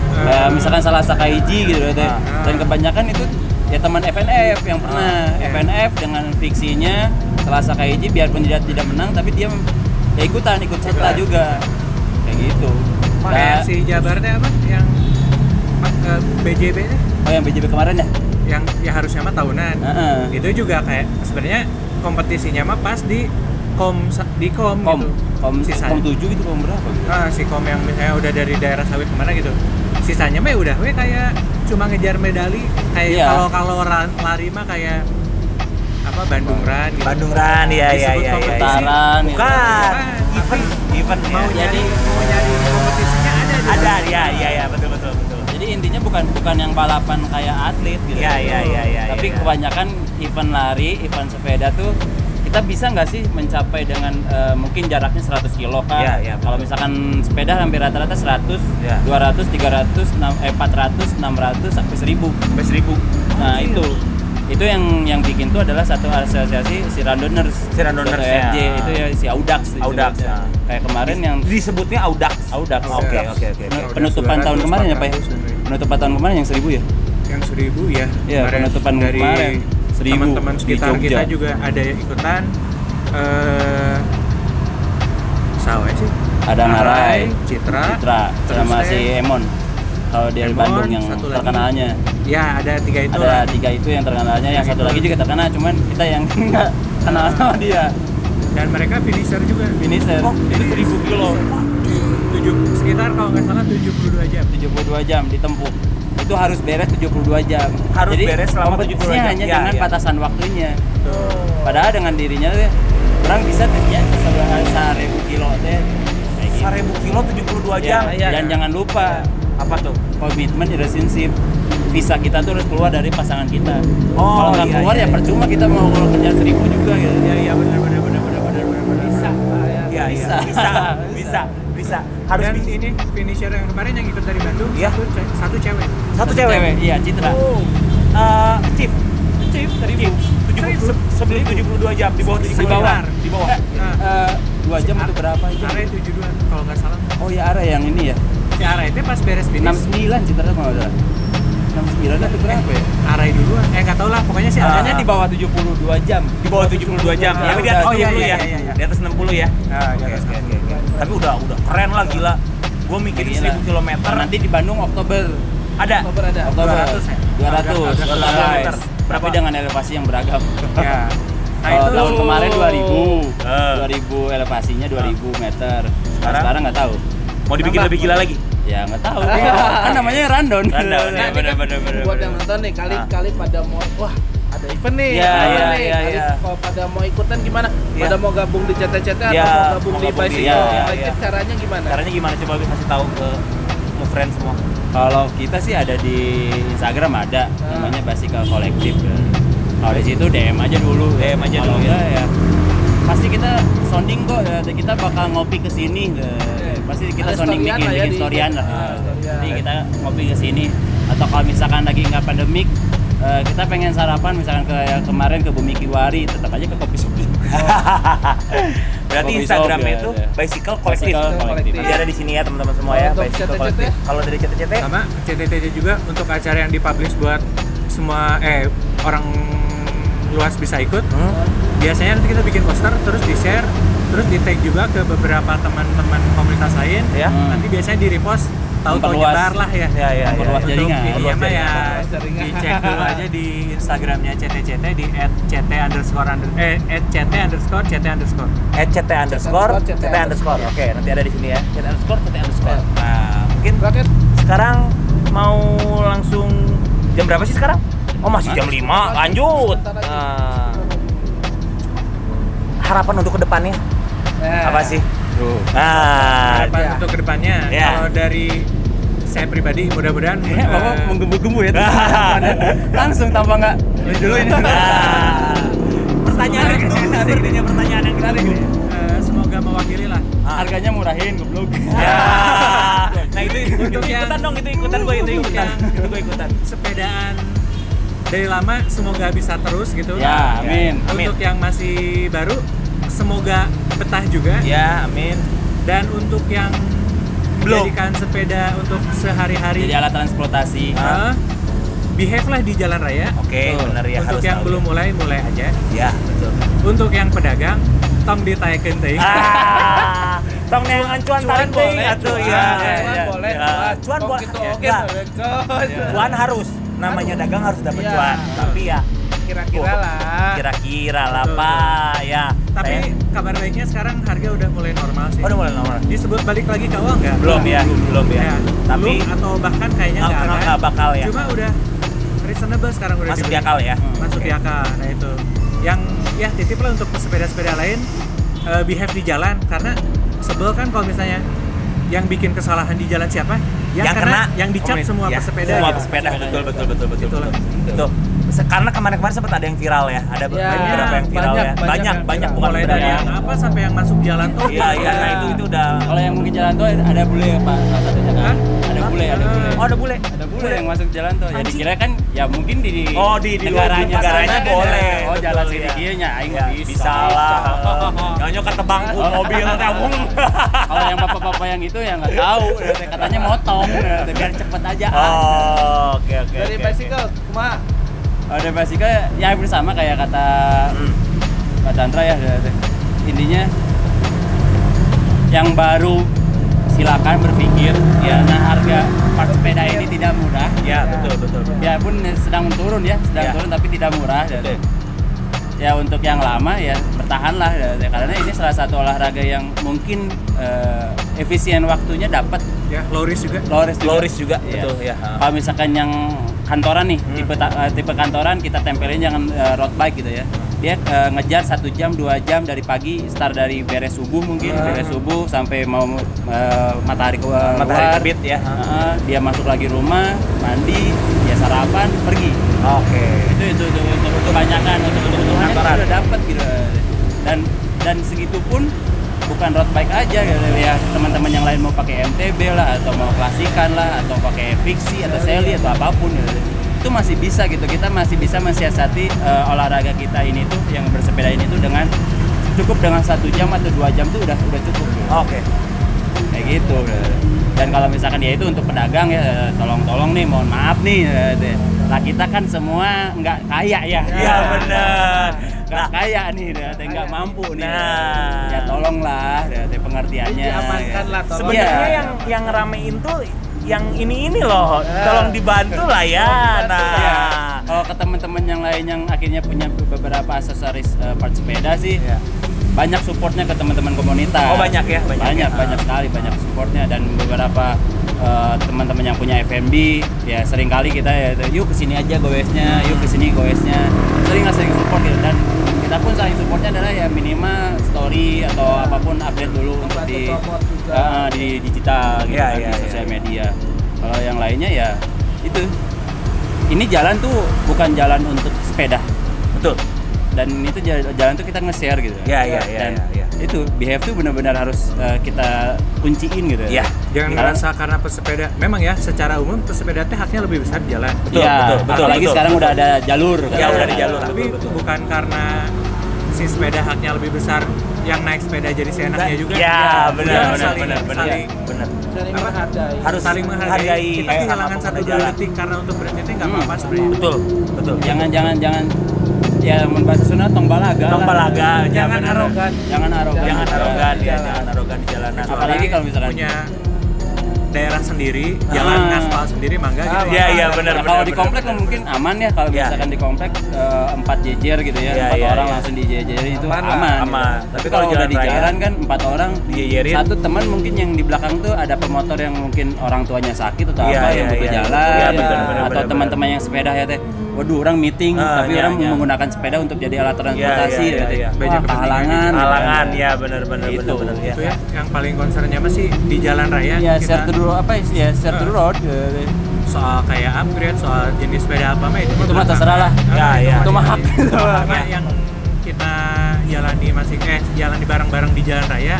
Kayak misalkan salah Sakaiji gitu teh. Ah. Dan kebanyakan itu ya teman FNF yang pernah Iya. FNF dengan fiksinya Selasa Kaiji biarpun tidak menang tapi dia ya ikut serta juga kayak gitu. kayak si Jabar teh apa yang BJB teh Oh yang BJB kemarin ya? yang ya harusnya mah tahunan. Heeh. Itu juga kayak sebenarnya kompetisinya mah pas di kom gitu. Kom Sisanya. 7 gitu kom berapa? Si kom yang misalnya udah dari daerah sawit kemana gitu. Sisanya mah udah kayak cuma ngejar medali kayak Iya. kalau lari mah kayak apa Bandung Run gitu. Bandung Run ya. Disebut kompetisi. Putaran, gitu. Bukan. Bukan. Event Mau ya. nyari kompetisinya ada di Ada dalam. ya betul. Jadi intinya bukan yang balapan kayak atlet gitu. Iya. Tapi kebanyakan event lari, event sepeda tuh kita bisa nggak sih mencapai dengan mungkin jaraknya 100 kilo kan? Iya, Kalau misalkan sepeda hampir rata-rata 100, Iya. 200, 300, 400, 600 sampai 1000. sampai 1000. Nah itu yang bikin tuh adalah satu asosiasi si Randoners. Si Randoners, RJ ya. itu ya si Audax. Audax, disebutnya. ya. Kayak kemarin yang Disebutnya Audax. Audax. Oke. Penutupan tahun kemarin ya Pak? Penutupan tahun kemarin yang 1000 ya? Yang 1000 ya. Iya, Kemarin penutupan dari kemarin. 1000 teman-teman di sekitar Jogja. kita juga ada yang ikutan Sawe sih. Ada Ngarai, Citra, sama terus si teh, Emon. Kalau dari Emon, Bandung yang satu lagi. terkenalnya. Ya, ada 3 itu. Ada 3 itu yang terkenalnya, yang Yang satu itu. lagi juga terkenal, cuman kita yang nggak kenal sama dia. Dan mereka finisher juga. Finisher, itu 1000 kilo, Sekitar kalau nggak salah 72 jam. 72 jam ditempuh. Itu harus beres 72 jam. Harus Jadi, beres selama 72 kompetisinya jam. hanya Ya, dengan ya. batasan waktunya. Tuh. Padahal dengan dirinya tuh orang bisa ya 1000 kilo teh. kayak gitu. 1000 kilo 72 Ya, jam. Iya. dan jangan lupa Apa tuh? komitmen relationship. Visa kita tuh harus keluar dari pasangan kita. Oh, Kalau nggak iya, keluar iya, ya iya. percuma kita mau kejar 1000 juga gitu. Iya, benar. Bisa Pak, ya. Iya, bisa. Harus Dan bisa. ini finisher yang kemarin yang ikut dari Bandung, Iya. satu cewek. Satu cewek. Iya, Citra. Oh. Chief. 72 jam di bawah 72 Di bawah. jam. Di bawah. Nah, 2 jam atau berapa aja? Are 72 kalau nggak salah. Oh ya Ara yang ini ya. Si Arai itu pas beres finish. 69 Citra kalau ada. 69 atau berapa ya? Arai duluan. Nggak tahu lah. Pokoknya si Makanya Arai di bawah 72 jam. Di bawah 72 jam. Ya, Tapi di udah. atas Oh, iya, 60 ya. iya. Di atas 60 ya. Nah, Oke, oke. Tapi udah keren lah gila. Gue mikirin Gila. 1000 km. Nanti di Bandung Oktober. ada. Oktober ada. Oktober 200 ya? 200 Agak kilometer. Berapa? Tapi dengan elevasi yang beragam. Ya. Nah, Kalau itu tahun kemarin 2000. Eh. 2000 elevasinya 2000 meter. Sekarang? Sekarang nggak tahu. Mau dibikin Tambah. lebih gila lagi? Ya nggak tahu. Kan namanya rundown. Rundown, ya, Nah, ini kan bener. buat yang nonton nih, kali pada mau, wah ada event nih, Iya, ada iya, nih. iya, Kali iya. kalau pada mau ikutan gimana? Iya. Pada mau gabung di CT-CT atau Iya, mau gabung mau di gabung di- Bicycle iya, Collective, iya. caranya gimana? Caranya gimana? Coba kasih tahu ke friend semua. Kalau kita sih ada di Instagram ada namanya Bicycle Collective. Kalau di situ DM aja dulu. DM aja Kalau dulu, enggak ya pasti kita sounding kok. Kita bakal ngopi ke sini. Pasti kita Ada sounding storyan lah ya bikin di- storyan lah. storyan. Jadi kita ngopi ke sini. Atau kalau misalkan lagi nggak pandemik, kita pengen sarapan misalkan ke yang kemarin ke Bumi Kiwari, tetap aja ke Kopi Shop. Berarti Kopi Instagramnya shop, itu ya. Bicycle Collective. Bicycle Collective. Nanti ada di sini ya teman-teman semua ya. Untuk Bicycle CT-CT? Collective. Kalau dari CT-CT Sama CTTC juga untuk acara yang dipublish buat semua orang luas bisa ikut. Biasanya nanti kita bikin poster terus di-share, terus di-tag juga ke beberapa teman-teman komunitas lain. Ya. Nanti biasanya di-repost, tahu-tahu Memperluas. nyebar lah ya. Ya, ya, Memperluas ya. jaringan. Untuk iya mah ya Memperluas jaringan. dicek dulu aja di Instagramnya CTCT di @ct_CT_. @ct_CT_. Oke, nanti ada di sini ya. @CT_CT_. Nah, mungkin Terakhir, sekarang mau langsung jam berapa sih sekarang? Oh, masih jam 5. Lanjut. Sebentar lagi. Nah, harapan untuk kedepannya nah, apa sih? Tuh. Nah, Harapan ya. untuk kedepannya, Ya. kalau dari saya pribadi mudah-mudahan Bapak menggembu-gembu ya. Langsung tanpa nggak dulu ini. nah, pertanyaan itu sepertinya pertanyaan yang menarik nih. semoga mewakili lah. Harganya murahin goblok. Ya. Nah, itu Untuk yang- ikutan dong, itu ikutan gue itu ikutan. Itu gue ikutan. Sepedaan dari lama semoga bisa terus gitu. Ya, amin. Amin. Untuk yang masih baru semoga betah juga. Ya, amin. Dan untuk yang Belum. menjadikan sepeda untuk sehari-hari, Jadi alat transportasi. behave lah di jalan raya. Oke, Betul. benar ya, Untuk harus yang tahu. belum mulai aja. Ya, betul. Untuk yang pedagang tong ditaekeun teuing. Tong yang ancuan Cuan tarik boleh, deh atuh cuan, ya. cuan boleh, Cuan Kok boleh. gitu, Ya, oke, ya. boleh, Cuan harus. Namanya dagang harus dapat Iya. cuan. Tapi ya kira-kira lah. kira-kira lah Betul. Pak ya. Tapi Saya- kabar baiknya sekarang harga udah mulai normal sih. Oh, udah mulai nomor. Disebut balik lagi ke awal nggak? Belum ya, belum ya. Ya, Tapi belum atau bahkan kayaknya nggak akan. nggak bakal ya. Cuma udah reasonable sekarang udah Masuk di dibeli. akal ya. Masuk di akal. Nah itu yang ya titip lah untuk pesepeda-sepeda lain, behave di jalan karena sebel kan kalau misalnya yang bikin kesalahan di jalan siapa? Yang kena, yang dicap semua ya, pesepeda. Semua gitu. pesepeda, betul. Itulah. Tuh. Karena kemarin-kemarin sempat ada yang viral ya. Ada Ya, beberapa yang viral banyak, ya. banyak Banyak yang bukan Mulai sepeda dari yang. yang apa sampai yang masuk jalan tuh. Iya, nah itu udah. Kalau yang mungkin jalan tuh ada bule ya Pak, salah satunya kan. Hah? Ada bule, ada bule. Oh, ada bule. Ada bule yang masuk jalan tuh. Ya dikira kan ya mungkin di Oh, di negaranya kan boleh. ya. Oh, jalan Betul, sini ya. kieu nya aing Ya, bisa lah. Nyonya kata bangku mobil kamu. Kalau yang bapak-bapak yang itu ya nggak tahu, katanya motong, biar cepet aja. Oh, oke. Dari oke, bicycle, kumaha? Ada basicnya ya hampir sama kayak kata Pak Chandra ya. Intinya yang baru silakan berpikir ya, nah harga part sepeda ini tidak murah. Ya, betul. Ya pun sedang turun ya, Ya. turun tapi tidak murah. Betul. Ya untuk yang lama ya bertahanlah ya, karena ini salah satu olahraga yang mungkin efisien waktunya dapat, Ya, low risk juga. Low risk juga, Iya. betul ya. Kalau misalkan yang kantoran nih, tipe kantoran kita tempelin jangan road bike gitu ya. Dia ngejar 1 jam 2 jam dari pagi, start dari beres subuh mungkin, beres subuh sampai mau matahari keluar. Matahari terbit ya. Dia masuk lagi rumah, mandi, dia sarapan, pergi. Oke. Itu untuk kebanyakan untuk kebutuhan Kantoran. udah dapat gitu. Dan segitu pun bukan road bike aja gitu ya, teman-teman yang lain mau pakai MTB lah atau mau klasikan lah atau pakai fiksi atau seli atau apapun gitu. Itu masih bisa gitu, kita masih bisa mensiasati olahraga kita ini tuh yang bersepeda ini tuh dengan cukup dengan 1 jam atau 2 jam tuh udah cukup gitu. Oke. Kayak gitu. Dan kalau misalkan dia itu untuk pedagang ya, tolong nih mohon maaf nih, lah kita kan semua nggak kaya ya. Iya, benar. Nggak kaya nih, nggak mampu nih. Nah. Ya tolonglah, pengertiannya. Diamankan lah, tolong. Sebenarnya Iya. yang ramein tuh yang ini loh, tolong dibantu lah ya. Iya. Nah, Kalau ke teman-teman yang lain yang akhirnya punya beberapa aksesoris part sepeda sih, Iya. banyak supportnya ke teman-teman komunitas. Oh, banyak ya? Banyak Banyak, ya? banyak sekali, banyak supportnya dan beberapa teman-teman yang punya FNB ya sering kali kita ya yuk kesini aja goesnya, yuk kesini goesnya, sering support gitu. Dan kita pun saling supportnya adalah ya minimal story atau apapun update dulu untuk di digital gitu di sosial media. Kalau yang lainnya ya itu, ini jalan tuh bukan jalan untuk sepeda, Betul. dan itu jalan tuh kita nge-share gitu. Dan itu behave tuh benar-benar harus kita kunciin gitu. Iya. Jangan ngerasa karena pesepeda. Memang ya, secara umum pesepeda teh haknya lebih besar di jalan. Betul, Ya, betul. apalagi sekarang udah ada jalur. Ya, udah ada jalur. Tapi bukan karena si sepeda haknya lebih besar, yang naik sepeda jadi seenaknya juga. Ya, benar. Saling Saling menghargai. Harus saling menghargai. Kita kayak kehilangan sama 1-2 jalan. detik karena untuk berhenti itu nggak apa-apa sebenarnya. Betul. Jangan ya mun bahasa Sunda tong balaga. Tong balaga, Jangan benar. arogan. Jangan arogan. Jangan juga. arogan ya, Jalan. jangan arogan di jalanan. Apalagi kalau misalkan punya daerah sendiri, jalan ngaspal sendiri, mangga gitu. Iya, benar. Ya, kalau di komplek mungkin aman ya kalau Ya. misalkan di komplek 4 jejer gitu ya, Ya, 4 ya, orang ya. langsung dijejerin itu Aman lah, aman. aman. Gitu. Tapi Tapi kalau kalau udah jalan di raya, jalan kan 4 orang dijejerin. satu teman mungkin yang di belakang tuh ada pemotor yang mungkin orang tuanya sakit atau Iya, apa iya, yang butuh iya. jalan Iya, atau teman-teman yang sepeda ya teh. Waduh, orang meeting tapi iya, orang iya. menggunakan sepeda untuk jadi alat transportasi iya, ya teh. iya. Banyak Wah, kepentingan kehalangan. gitu. Halangan ya, benar Itu. ya. Itu ya, yang paling concernnya mah sih di jalan raya Ya, kita share to the road apa ya? Share to the road. soal kayak upgrade, soal jenis sepeda apa mah Itu mah belakangan. terserah lah. Ya, ya. Itu mah hak. Karena yang kita jalani jalani bareng-bareng di jalan raya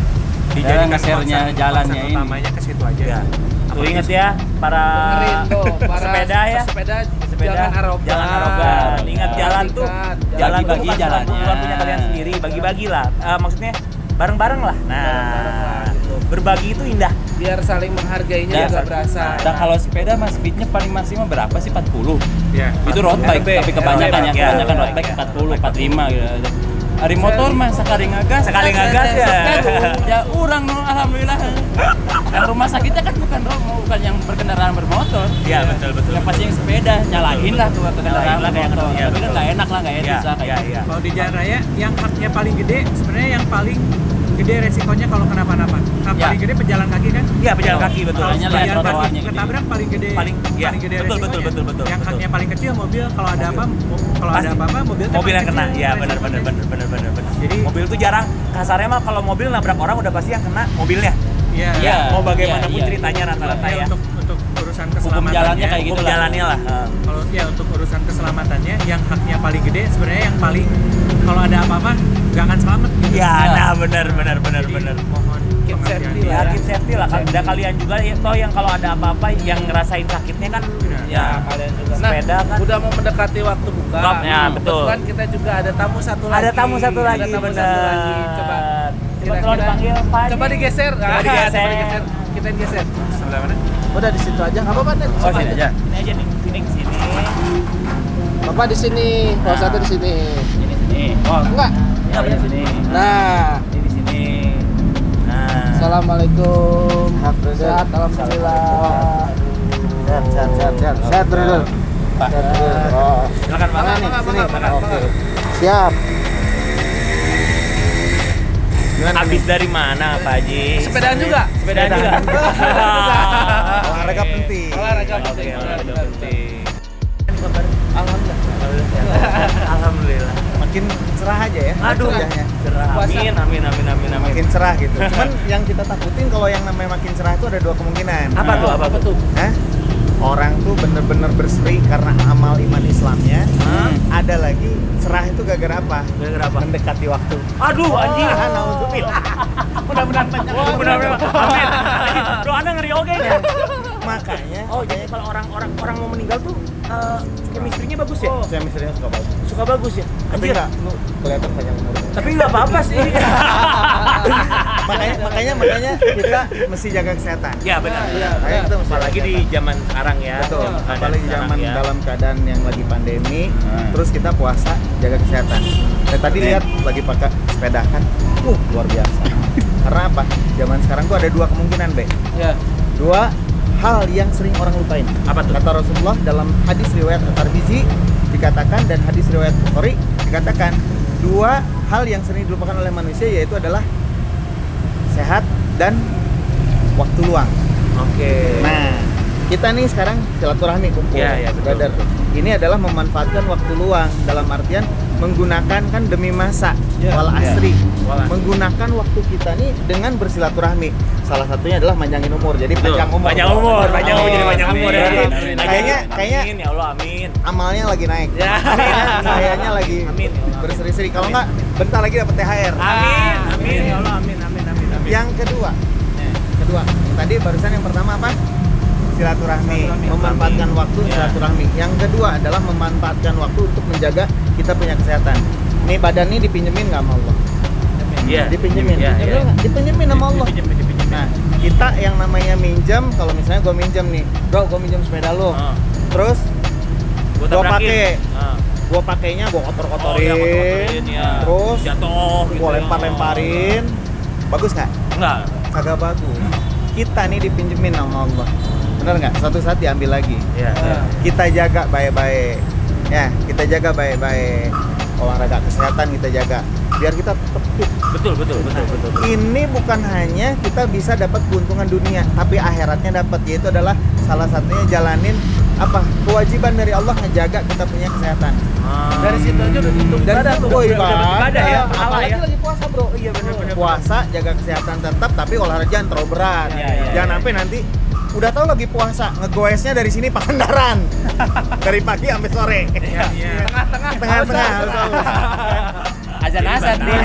dijadikan nge-share-nya jalannya ini. utamanya ke situ aja. Ya. Tuh inget ya para Dengerin tuh, para sepeda ya. Sepeda Sepeda, jangan arogan. jangan arogan. Ingat jalan tuh, jalan tuh Bagi-bagi bukan jalannya. bukan punya kalian sendiri, bagi-bagi lah. Maksudnya bareng-bareng lah. Nah, Bareng-bareng lah, gitu. berbagi itu indah. Biar saling menghargainya Ya, juga berasa. Dan kalau sepeda mas speednya paling maksimal berapa sih? 40. Ya. Itu road bike, RB, tapi kebanyakan RB, ya, kebanyakan ya. road bike 40, 45 gitu. Hari motor mah sekali ngegas, Sekali ngegas ya. Ya orang no, alhamdulillah. Yang rumah sakitnya kan bukan yang berkendaraan bermotor. Iya, betul. Yang pasti yang sepeda, nyalahin lah tuh kendaraan lah kayak bermotor. gitu, ya, Tapi kan betul. nggak enak lah, nggak Iya, etis lah kayak. iya. Kalau di jalan raya yang haknya paling gede sebenarnya yang paling gede resikonya kalau kenapa-napa. Ya. Paling gede pejalan kaki kan? Iya, pejalan kaki betul. Makanya lihat Pejalan kaki trotoarnya gede. ketabrak paling gede. Paling ya, gede betul, resikonya. betul. Yang betul. haknya paling kecil mobil, kalau ada apa Pasti. mobil Mobil yang kena. kecil Iya, resikonya. benar. Jadi- mobil tuh jarang kasarnya mah kalau mobil nabrak orang udah pasti yang kena mobilnya. Iya. Iya. Mau bagaimanapun iya. ceritanya rata-rata Ya, ya. untuk urusan Hukum keselamatannya. jalannya kayak gitu Hukum lah. jalannya lah. Kalau ya untuk urusan keselamatannya yang haknya paling gede sebenarnya yang paling kalau ada apa-apa nggak akan selamat gitu. Ya, Ya. nah benar. Jadi, mohon Keep pengertian. safety Ya, lah. keep safety lah. Ada kalian juga ya, toh yang kalau ada apa-apa yang ngerasain sakitnya kan Ya. Kalian juga. Sepeda kan. Udah mau mendekati waktu buka. Ya, betul. Kebetulan kita juga ada tamu satu lagi. Ada tamu satu lagi, Ada tamu benar. satu lagi. Coba. Kalau dipanggil Pak Haji. Coba digeser. Coba digeser. Kita geser. Sebelah mana? Udah di situ aja. Nggak apa-apa nih. Oh, sini aja. Sini aja nih, sini. Bapak di sini, Pak satu di sini. Sini. Oh, Enggak. ya benar sini. Nah, Ini di sini. Nah. Assalamualaikum. Sehat, alhamdulillah. Sehat, brother. Pak. Silakan Pak. Mangga. Siap. Habis dari mana Pak Haji? Sepedaan juga. Sepedaan juga. Olahraga penting. Olahraga Oke, penting. olahraga penting. Alhamdulillah. Alhamdulillah. Makin cerah aja ya. Aduh, wajahnya. cerah. Puasa. Amin. Makin cerah gitu. Cuman yang kita takutin kalau yang namanya makin cerah itu ada dua kemungkinan. Apa tuh? Hah? Orang tuh bener-bener berseri karena amal iman Islamnya. Hah? Ada lagi cerah itu gara-gara apa? Gara-gara apa? Mendekati waktu. Aduh, anjing. Nauzubillah. Mudah-mudahan panjang. Mudah-mudahan. Amin. Anjing, doanya ngeri oge nya. Makanya Oh, jadi kalau orang mau meninggal tuh chemistry-nya bagus ya? saya misalnya suka bagus. Suka bagus ya? Tapi Anjir. enggak, lu kelihatan panjang umur. Tapi nggak apa-apa sih. makanya kita mesti jaga kesehatan. Ya benar. Makanya kita mesti Apalagi jaga di zaman sekarang ya. Betul, Keadaan apalagi sekarang zaman ya. dalam keadaan yang lagi pandemi, terus kita puasa, jaga kesehatan. Saya tadi lihat lagi pakai sepeda kan, luar biasa. Karena apa? Zaman sekarang tuh ada dua kemungkinan, Be. Ya. Dua hal yang sering orang lupain. Apa tuh? Kata Rasulullah dalam hadis riwayat At-Tirmizi dikatakan dan hadis riwayat Bukhari dikatakan dua hal yang sering dilupakan oleh manusia yaitu adalah sehat dan waktu luang. Oke. Nah, kita nih sekarang silaturahmi kumpul. Iya, betul. Brother. Ini adalah memanfaatkan waktu luang dalam artian menggunakan kan demi masa wal asri. Wal asri. Menggunakan waktu kita nih dengan bersilaturahmi. Salah satunya adalah panjangin umur. Jadi panjang umur. Panjang umur, panjang umur jadi panjang umur ya. Amin. Kayaknya Kayaknya ya Allah amin. amalnya lagi naik. Ya. Kayaknya lagi Amin. berseri-seri. Kalau enggak bentar lagi dapat THR. Amin. Amin ya Allah amin. Yang kedua, tadi barusan yang pertama apa? Silaturahmi, memanfaatkan waktu silaturahmi. Yang kedua adalah memanfaatkan waktu untuk menjaga kita punya kesehatan. Nih badan ini dipinjemin nggak sama Allah? Iya. Dipinjemin, Iya, bener iya. nggak? Dipinjemin sama Allah. Dipinjem. Nah, kita yang namanya minjem, kalau misalnya gue minjem nih, bro, gue minjem sepeda lo, terus Gua gue tabrakin. pakai, Ah. gue pakainya gue kotor-kotorin, Oh, iya, kotor-kotorin, ya. terus Jatuh gitu gue ya. lempar-lemparin, bagus nggak? Enggak. Kagak bagus. Kita nih dipinjemin sama Allah, bener nggak? Suatu saat diambil lagi. Iya. Kita jaga baik-baik, ya kita jaga baik-baik. Olahraga kesehatan kita jaga, biar kita tetap fit. Betul. Ini bukan hanya kita bisa dapat keuntungan dunia, tapi akhiratnya dapat, yaitu adalah salah satunya jalanin apa kewajiban dari Allah ngejaga kita punya kesehatan. Dari situ aja udah dihitung ibadah tuh. Oh, Udah dapat ibadah ya, pahala apalagi ya. lagi puasa bro. Iya benar. Puasa jaga kesehatan tetap, tapi olahraga jangan terlalu berat. Iya, iya, Jangan iya. sampai nanti udah tahu lagi puasa ngegoesnya dari sini Pangandaran dari pagi sampai sore. Iya. Tengah-tengah harus tahu. Azan nih.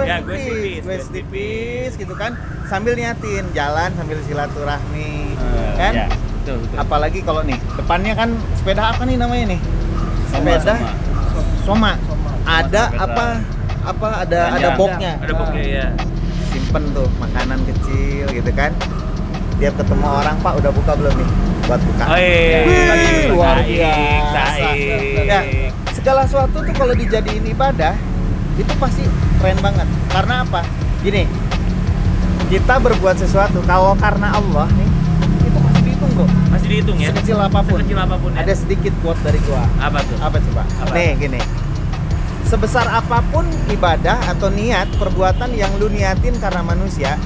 Ya, gue tipis. tipis gitu kan, sambil niatin jalan sambil silaturahmi kan. Ya, betul. Apalagi kalau nih depannya kan sepeda apa nih namanya nih? Sepeda Soma. Ada apa ada Ranjang. boxnya. Ada boknya ya. Simpen tuh makanan kecil gitu kan. Dia ketemu orang, Pak udah buka belum nih? Buat buka. Wih, luar biasa. Ya, segala sesuatu tuh kalau dijadiin ibadah itu pasti keren banget. Karena apa? Gini, kita berbuat sesuatu kalau karena Allah nih, itu masih dihitung bro. Masih dihitung ya. Sekecil apapun. Sekecil apapun ya. Ada sedikit quote dari gua. Apa tuh? Apa coba? Apa? Nih gini. Sebesar apapun ibadah atau niat perbuatan yang lu niatin karena manusia,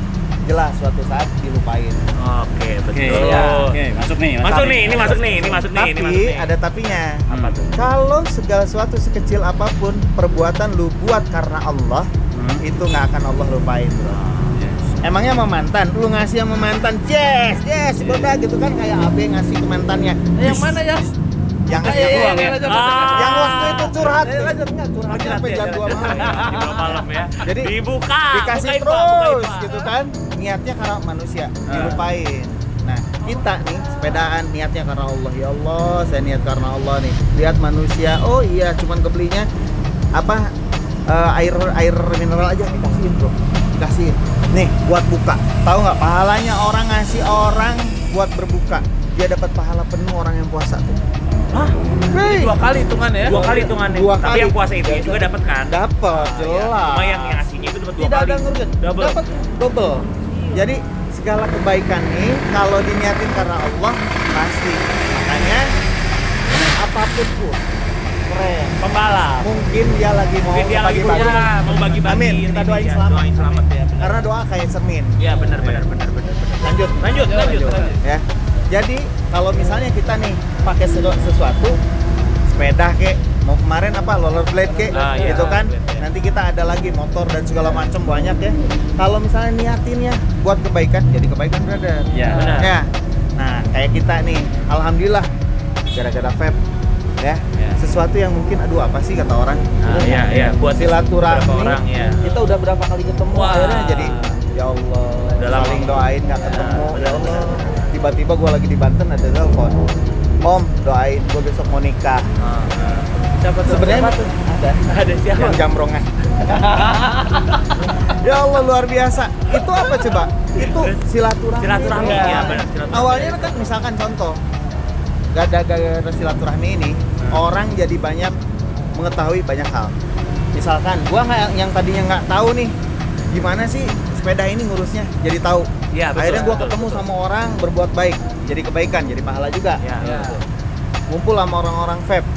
jelas suatu saat dilupain. Oke, betul. Masuk nih. Ini masuk nih. Tapi ada tapinya. Apa tuh? Kalau segala sesuatu sekecil apapun perbuatan lu buat karena Allah, itu nggak akan Allah lupain, bro. Emangnya sama mantan, lu ngasih sama mantan, yes, beda gitu kan, kayak AB ngasih ke mantannya. Yang mana ya? Yang ngasih ke gua. Yang waktu itu curhat. Enggak, curhatnya sampai jam 2 malam. Jam malam ya. Jadi dibuka. Dikasih bukain, Pak, terus bukain, Pak. gitu kan. Niatnya karena manusia, dilupain. Nah, kita nih sepedaan niatnya karena Allah. Ya Allah, saya niat karena Allah nih. Lihat manusia, oh iya cuman kebelinya apa air mineral aja dikasihin, bro. Dikasihin. Nih, buat buka. Tahu nggak pahalanya orang ngasih orang buat berbuka. Dia dapat pahala penuh orang yang puasa tuh. Hah? Hey. 2 kali hitungan ya. 2 kali hitungannya. Dua Tapi kali. yang puasa itu juga dapat kan? Dapat, jelas. Cuma yang ngasihnya itu dapat 2 Tidak kali. ada ngergen. Double. Dapat double. Jadi segala kebaikan nih kalau diniatin karena Allah pasti. Makanya apapun pun keren. Pembalap. Mungkin dia lagi mau Mungkin dia lagi bagi-bagi. punya, mau bagi-bagi. Amin, kita ini doain ya, selamat. Doain selamat ya. Benar. Karena doa kayak cermin. Ya benar. Lanjut. Lanjut. Ya. Jadi kalau misalnya kita nih pakai sesuatu sepeda kek, mau kemarin apa rollerblade kek, Ah, iya, gitu kan. rollerblade, ya. Nanti kita ada lagi motor dan segala macam banyak ya. Kalau misalnya niatinnya buat kebaikan, jadi kebaikan brother. Ya. Benar. Ya. Nah, kayak kita nih, alhamdulillah gara-gara vape ya. Sesuatu yang mungkin aduh apa sih kata orang. Iya. Buat silaturahmi. beberapa orang ya. Kita udah berapa kali ketemu Wah. akhirnya jadi ya Allah, Udah lama. saling doain nggak ketemu. Ya Allah, tiba-tiba gua lagi di Banten ada telepon. Om, doain gua besok mau nikah. Siapa tuh? Sebenarnya Siapa tuh? Ada siapa? yang jambrongan. Ya Allah luar biasa. Itu apa coba? Itu silaturahmi. Silaturahmi bro. ya benar. Silaturahmi. Awalnya kan misalkan contoh, gara-gara silaturahmi ini orang jadi banyak mengetahui banyak hal. Misalkan gua nggak yang tadinya nggak tahu nih gimana sih sepeda ini ngurusnya, jadi tahu. Iya, betul, Akhirnya gua betul, ketemu betul. sama orang berbuat baik, jadi kebaikan, jadi pahala juga. Ya. Ngumpul sama orang-orang vape,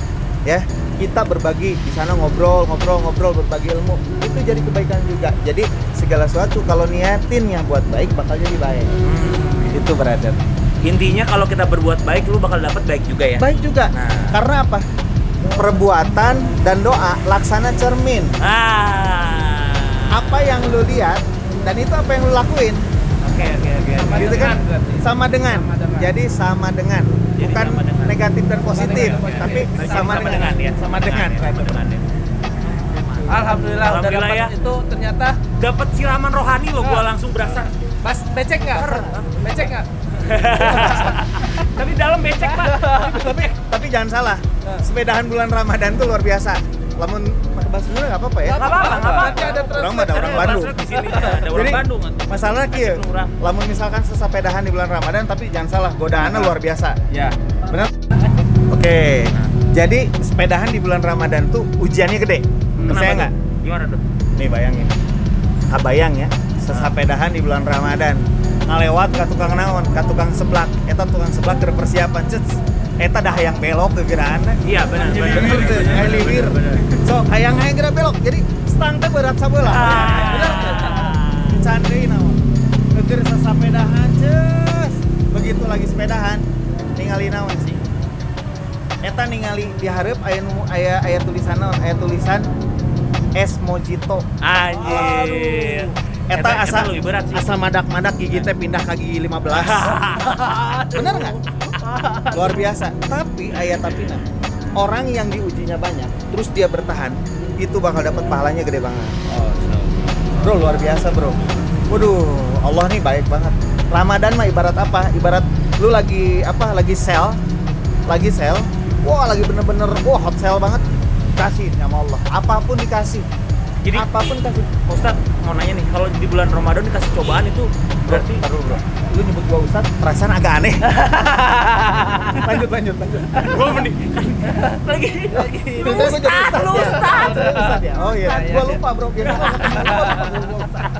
ya kita berbagi di sana ngobrol berbagi ilmu, itu jadi kebaikan juga. Jadi segala sesuatu kalau niatinnya buat baik bakal jadi baik. Itu brother. Intinya kalau kita berbuat baik, lu bakal dapat baik juga ya. Baik juga. Nah. Karena apa? Perbuatan dan doa laksana cermin. Apa yang lu lihat dan itu apa yang lu lakuin. Oke. Sama Gitu kan? dengan berarti. Sama dengan. Sama dengan. Jadi sama dengan. Jadi Bukan sama dengan. negatif dan positif, dengan. tapi Oke. sama dengan. ya. Sama dengan. Sama dengan ya. Alhamdulillah udah Alhamdulillah dapat ya. itu ternyata Dapat siraman rohani lo, gua langsung berasa. Mas becek nggak? Becek nggak? Tapi dalam becek, Pak. Tapi jangan salah. Sepedahan bulan Ramadan tuh luar biasa. Lamun pakai bahasa Sunda nggak apa-apa ya. Nggak apa-apa. Nanti ada Orang ada orang Bandung. Di sini ada orang Jadi, Bandung. Masalah kieu. Nurah. Lamun misalkan sesapedahan di bulan Ramadan tapi jangan salah godaannya luar biasa. Ya. Benar? Oke. Jadi sepedahan di bulan Ramadan tuh ujiannya gede. Percaya nggak? Gimana tuh? Nih bayangin. Bayang ya, sesapedahan di bulan Ramadan. Ngalewat ka tukang naon, ka tukang seblak. Eta tukang seblak keur persiapan cets. Eta dah hayang belok ke geraana. Iya, benar. Bener tuh, kayak liwir. So, hayang geura belok. Jadi stang teh berat sabeula. Bener tuh. Can deui naon. Keur sesapedahan ces. Begitu lagi sepedahan, ningali naon sih? Eta ningali di hareup aya tulisan naon? Aya tulisan es mojito. Anjir. Eta asa lebih berat sih. asa madak-madak gigi teh pindah ke gigi 15. Bener nggak? Luar biasa. Tapi tapina. Orang yang diujinya banyak, terus dia bertahan, itu bakal dapat pahalanya gede banget. Bro, luar biasa, bro. Waduh, Allah nih baik banget. Ramadan mah ibarat apa? Ibarat lu lagi sale. Wah, lagi bener-bener hot sale banget. Kasih sama Allah. Apapun dikasih. Jadi Apapun kasih. Ustadz mau nanya nih, kalau di bulan Ramadan dikasih cobaan itu berarti Taruh, bro. Lu nyebut gua Ustadz, perasaan agak aneh. lanjut. gua mending lagi Lu Ustadz. lu Ustadz. Ya? Oh iya, gua lupa, bro. Biasanya gua ketemu gua Ustadz.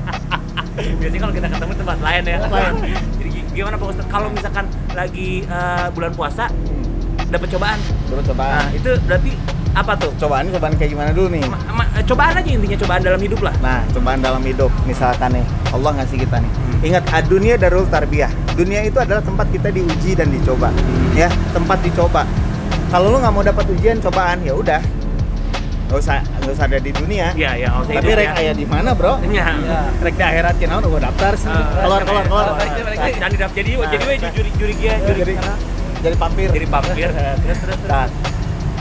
Biasanya kalau kita ketemu tempat lain ya. Lain. Jadi gimana Pak Ustadz kalau misalkan lagi bulan puasa dapat cobaan? Bro, coba. Nah, itu berarti apa tuh? Cobaan kayak gimana dulu nih? Cobaan aja intinya, cobaan dalam hidup lah. Nah, cobaan dalam hidup. Misalkan nih, Allah ngasih kita nih. Ingat, dunia darul tarbiyah. Dunia itu adalah tempat kita diuji dan dicoba. Ya, tempat dicoba. Kalau lu nggak mau dapat ujian, cobaan, ya udah. Nggak usah ada di dunia. Iya, oke. Tapi rek aya di mana, bro? Iya. Rek di akhirat kena udah gua daftar sih. Keluar. Balik. Jadi we juri dia, Jadi pampir. Terus. Nah,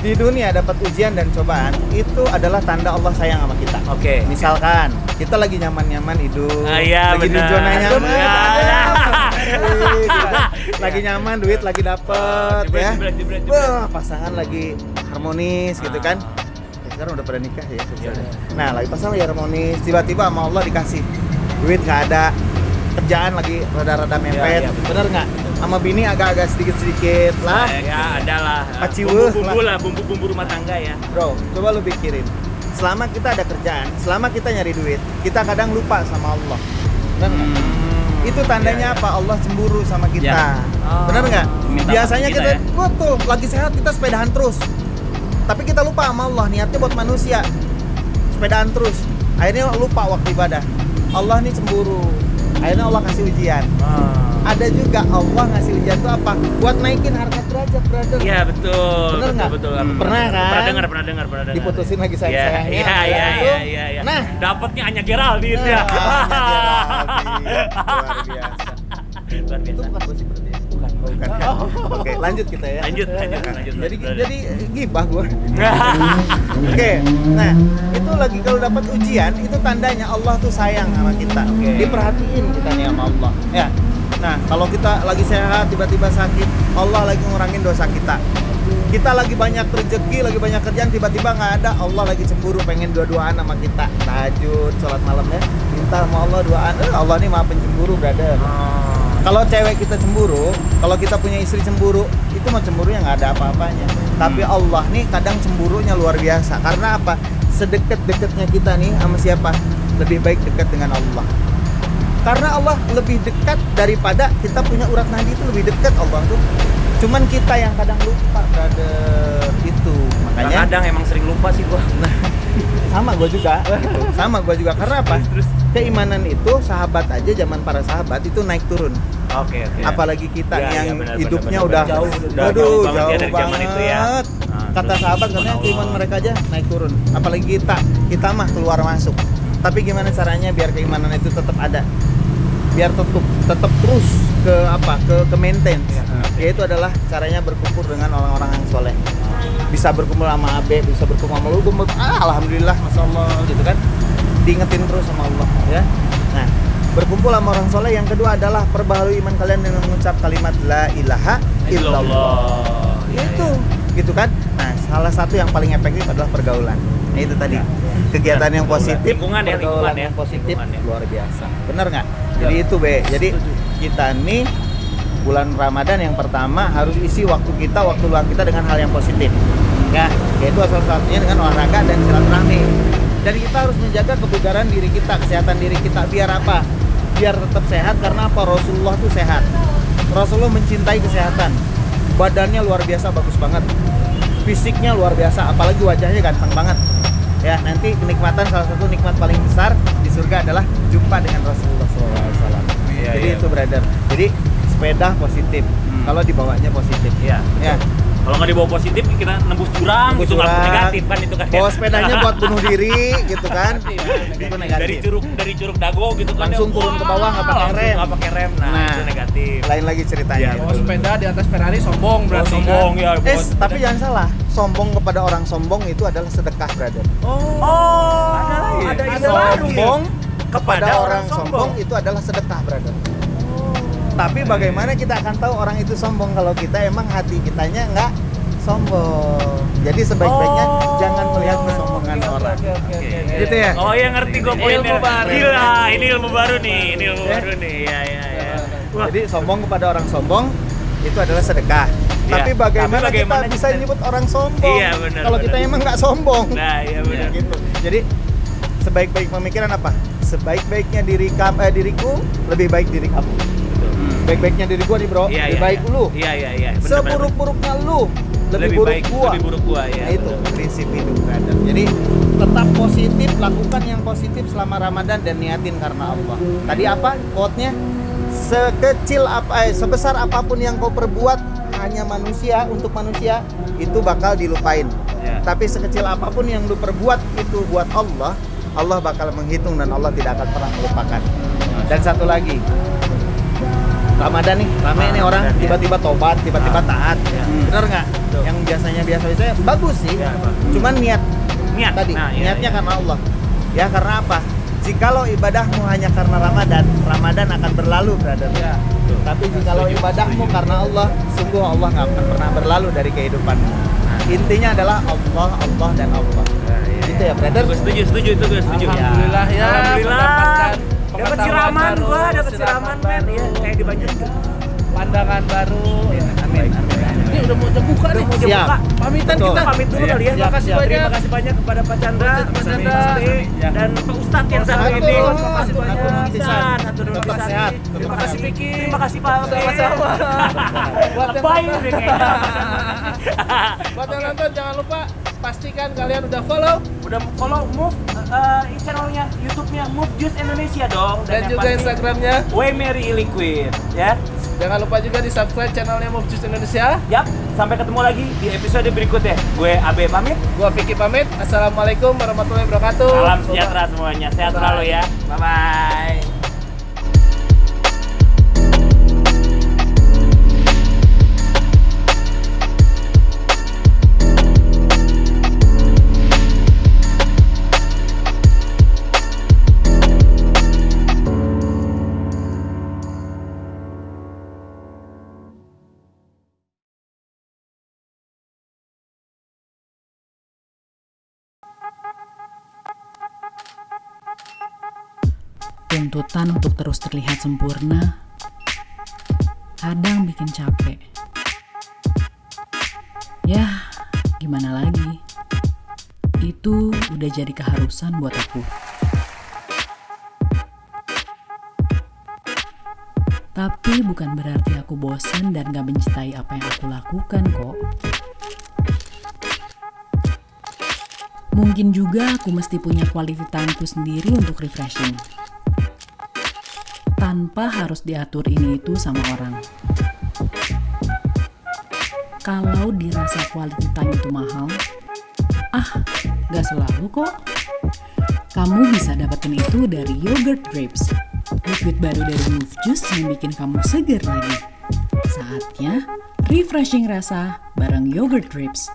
di dunia dapat ujian dan cobaan itu adalah tanda Allah sayang sama kita. Oke. Misalkan kita lagi nyaman-nyaman hidup, Iya, lagi di benar. zona nyaman, Benar. lagi nyaman, duit lagi dapet, ya. Jebret. Wah, pasangan lagi harmonis gitu kan. Ya, sekarang udah pada nikah ya. Nah, lagi pasangan lagi harmonis, tiba-tiba sama Allah dikasih duit nggak ada, kerjaan lagi rada-rada mepet, Iya, bener nggak? Sama bini agak-agak sedikit lah. Ya, adalah. Paciweuh Bumbu rumah tangga ya. Bro, coba lu pikirin. Selama kita ada kerjaan, selama kita nyari duit, kita kadang lupa sama Allah. Bener nggak? Itu tandanya apa? Allah cemburu sama kita. Ya. Bener nggak? Minta Biasanya maaf kita kita, ya. betul, lagi sehat kita sepedahan terus. Tapi kita lupa sama Allah, niatnya buat manusia. Sepedaan terus. Akhirnya lupa waktu ibadah. Allah nih cemburu. Akhirnya Allah kasih ujian. Ada juga Allah ngasih ujian tuh apa? Buat naikin harkat derajat, brother. Iya, betul. Bener nggak? Betul. Pernah kan? Pernah dengar. Diputusin lagi sayang-sayangnya. Iya. Nah, dapatnya hanya Geraldine ya. luar biasa. Luar Itu biasa. bukan gosip berarti ya? Bukan kan? Oke, lanjut kita ya. Lanjut. Jadi gibah gua. Oke, nah itu lagi kalau dapat ujian itu tandanya Allah tuh sayang sama kita. Oke. Diperhatiin kita nih sama Allah. Ya. Nah, kalau kita lagi sehat tiba-tiba sakit, Allah lagi ngurangin dosa kita. Kita lagi banyak rezeki, lagi banyak kerjaan, tiba-tiba nggak ada, Allah lagi cemburu, pengen dua-duaan sama kita. Tahajud, sholat malam ya, minta sama Allah duaan. Allah nih maha pencemburu, brother. Kalau cewek kita cemburu, kalau kita punya istri cemburu, itu mah cemburunya nggak ada apa-apanya. Tapi Allah nih kadang cemburunya luar biasa. Karena apa? Sedekat-dekatnya kita nih sama siapa? Lebih baik dekat dengan Allah. Karena Allah lebih dekat daripada kita punya urat nadi, itu lebih dekat Allah tuh. Cuman kita yang kadang lupa, brother. Itu makanya Kadang emang sering lupa sih gua. sama gue juga gitu. Sama gue juga. Karena apa? Terus keimanan itu sahabat aja zaman para sahabat itu naik turun. Oke. Apalagi kita Iya, yang iya, benar, hidupnya benar, udah benar. Udah waduh, jauh banget ya jauh dari zaman itu ya. banget. Nah, Kata terus sahabat katanya subhanallah. keimanan mereka aja naik turun. Apalagi kita mah keluar masuk. Tapi gimana caranya biar keimanan itu tetap ada? Biar tetap terus ke maintain. Yaitu adalah caranya berkumpul dengan orang-orang yang soleh. Bisa berkumpul sama Abe, bisa berkumpul sama lu, alhamdulillah, masya Allah gitu kan. Diingetin terus sama Allah ya. Nah, berkumpul sama orang soleh. Yang kedua adalah perbaharui iman kalian dengan mengucap kalimat la ilaha illallah. Itu gitu kan. Nah, salah satu yang paling efektif adalah pergaulan. Nah, itu tadi kegiatan yang positif, Lingkungan ya, pergaulan lingkungan ya. yang positif Lingkungan ya. luar biasa. Bener nggak? Jadi itu Be. Jadi kita nih bulan Ramadan yang pertama harus isi waktu luang kita dengan hal yang positif. Ya, yaitu salah satunya dengan olahraga dan silaturahmi. Dan kita harus menjaga kebugaran diri kita, kesehatan diri kita. Biar apa? Biar tetap sehat. Karena apa? Rasulullah tuh sehat. Rasulullah mencintai kesehatan. Badannya luar biasa, bagus banget. Fisiknya luar biasa, apalagi wajahnya ganteng banget. Ya, nanti kenikmatan, salah satu nikmat paling besar di surga adalah jumpa dengan Rasulullah SAW. Jadi itu brother. Jadi sepeda positif. Kalau dibawanya positif. Iya. Ya. Kalau nggak dibawa positif kita nembus jurang gitu, nggak negatif kan itu kan. Bawa sepedanya buat bunuh diri gitu kan. Itu negatif. Dari curug dago gitu kan. Langsung turun ke bawah nggak pakai rem. Nggak pakai rem. Nah, itu negatif. Lain lagi ceritanya. Iya, Bawa sepeda di atas Ferrari sombong berarti. Sombong ya. Tapi jangan salah. Sombong kepada orang sombong itu adalah sedekah, brother. Oh, ada lagi. Ada Sombong kepada orang sombong itu adalah sedekah, brother. Tapi bagaimana kita akan tahu orang itu sombong kalau kita emang hati kitanya nggak sombong. Jadi sebaik-baiknya jangan melihat kesombongan orang. Gitu ya? Oh iya, ngerti gue poinnya. Ilmu baru. Gila, ini ilmu baru nih. Ya. Wah. Jadi sombong kepada orang sombong itu adalah sedekah. Iya. Tapi bagaimana Tapi bagaimana kita bisa kita- nyebut orang sombong? Iya, benar, Kalau benar. kita emang nggak sombong. Nah, iya benar. Gitu. Jadi sebaik-baik pemikiran apa? Sebaik-baiknya diriku lebih baik diri kamu. Baik-baiknya diri gua nih bro, Iya, lebih iya, baik iya. lu. Iya. Benar, benar. Seburuk-buruknya lu, lebih buruk baik, gua. Lebih buruk gua ya. Nah, itu prinsip hidup brother. Jadi tetap positif, lakukan yang positif selama Ramadan dan niatin karena Allah. Tadi apa quote-nya? Sebesar apapun yang kau perbuat hanya manusia untuk manusia itu bakal dilupain. Ya. Tapi sekecil apapun yang lu perbuat itu buat Allah, Allah bakal menghitung dan Allah tidak akan pernah melupakan. Dan satu lagi, Ramadan nih, rame nih orang Ramadan, ya. tiba-tiba tobat, tiba-tiba taat. Bener nggak? Betul. Yang biasanya biasa-biasa bagus sih. Ya, bagus. Cuman niat tadi, Nah, iya, niatnya iya. karena Allah. Ya karena apa? Jikalau ibadahmu hanya karena Ramadan akan berlalu, brother. Ya. Tapi jikalau ibadahmu karena Allah, sungguh Allah nggak akan pernah berlalu dari kehidupanmu. Intinya adalah Allah dan Allah. Gitu ya, brother. Gue setuju itu gue setuju. Alhamdulillah ya. Alhamdulillah. mendapatkan Dapat pengetahuan siraman baru, gua, dapat siraman men. baru, Iya, kayak di Banjar. pandangan baru. Amin. Ini udah mau jam buka nih. Mau jam Siap. buka. Pamitan Betul. kita. Pamit dulu kali ya. Terima kasih banyak. Terima kasih banyak kepada Pak Chandra, Pak Chandra. dan Pak Ustadz yang satu Satu. ini. Terima kasih banyak. Ustadz, terima Tetap kasih. sehat. Terima kasih Piki. Terima kasih Pak. Sama-sama. Buat yang Lebay nonton- deh kayaknya. Buat yang nonton jangan lupa pastikan kalian udah follow Udah follow Move channelnya, YouTube-nya Move Juice Indonesia dong. dan yang juga pasti Instagramnya. Way Mary Liquid ya. Jangan lupa juga di subscribe channelnya Move Juice Indonesia. Yap, sampai ketemu lagi di episode berikutnya. Gue Abe pamit. Gua Vicky pamit. Assalamualaikum warahmatullahi wabarakatuh. Salam sejahtera semuanya. Sehat selalu ya. Bye bye. Tuntutan untuk terus terlihat sempurna kadang bikin capek. Ya, gimana lagi? Itu udah jadi keharusan buat aku. Tapi bukan berarti aku bosan dan gak mencintai apa yang aku lakukan kok. Mungkin juga aku mesti punya quality timeku sendiri untuk refreshing. tanpa harus diatur ini itu sama orang. Kalau dirasa quality time itu mahal, gak selalu kok. Kamu bisa dapetin itu dari Yogurt Drapes, liquid baru dari Move Juice yang bikin kamu segar lagi. Saatnya refreshing rasa bareng Yogurt Drapes.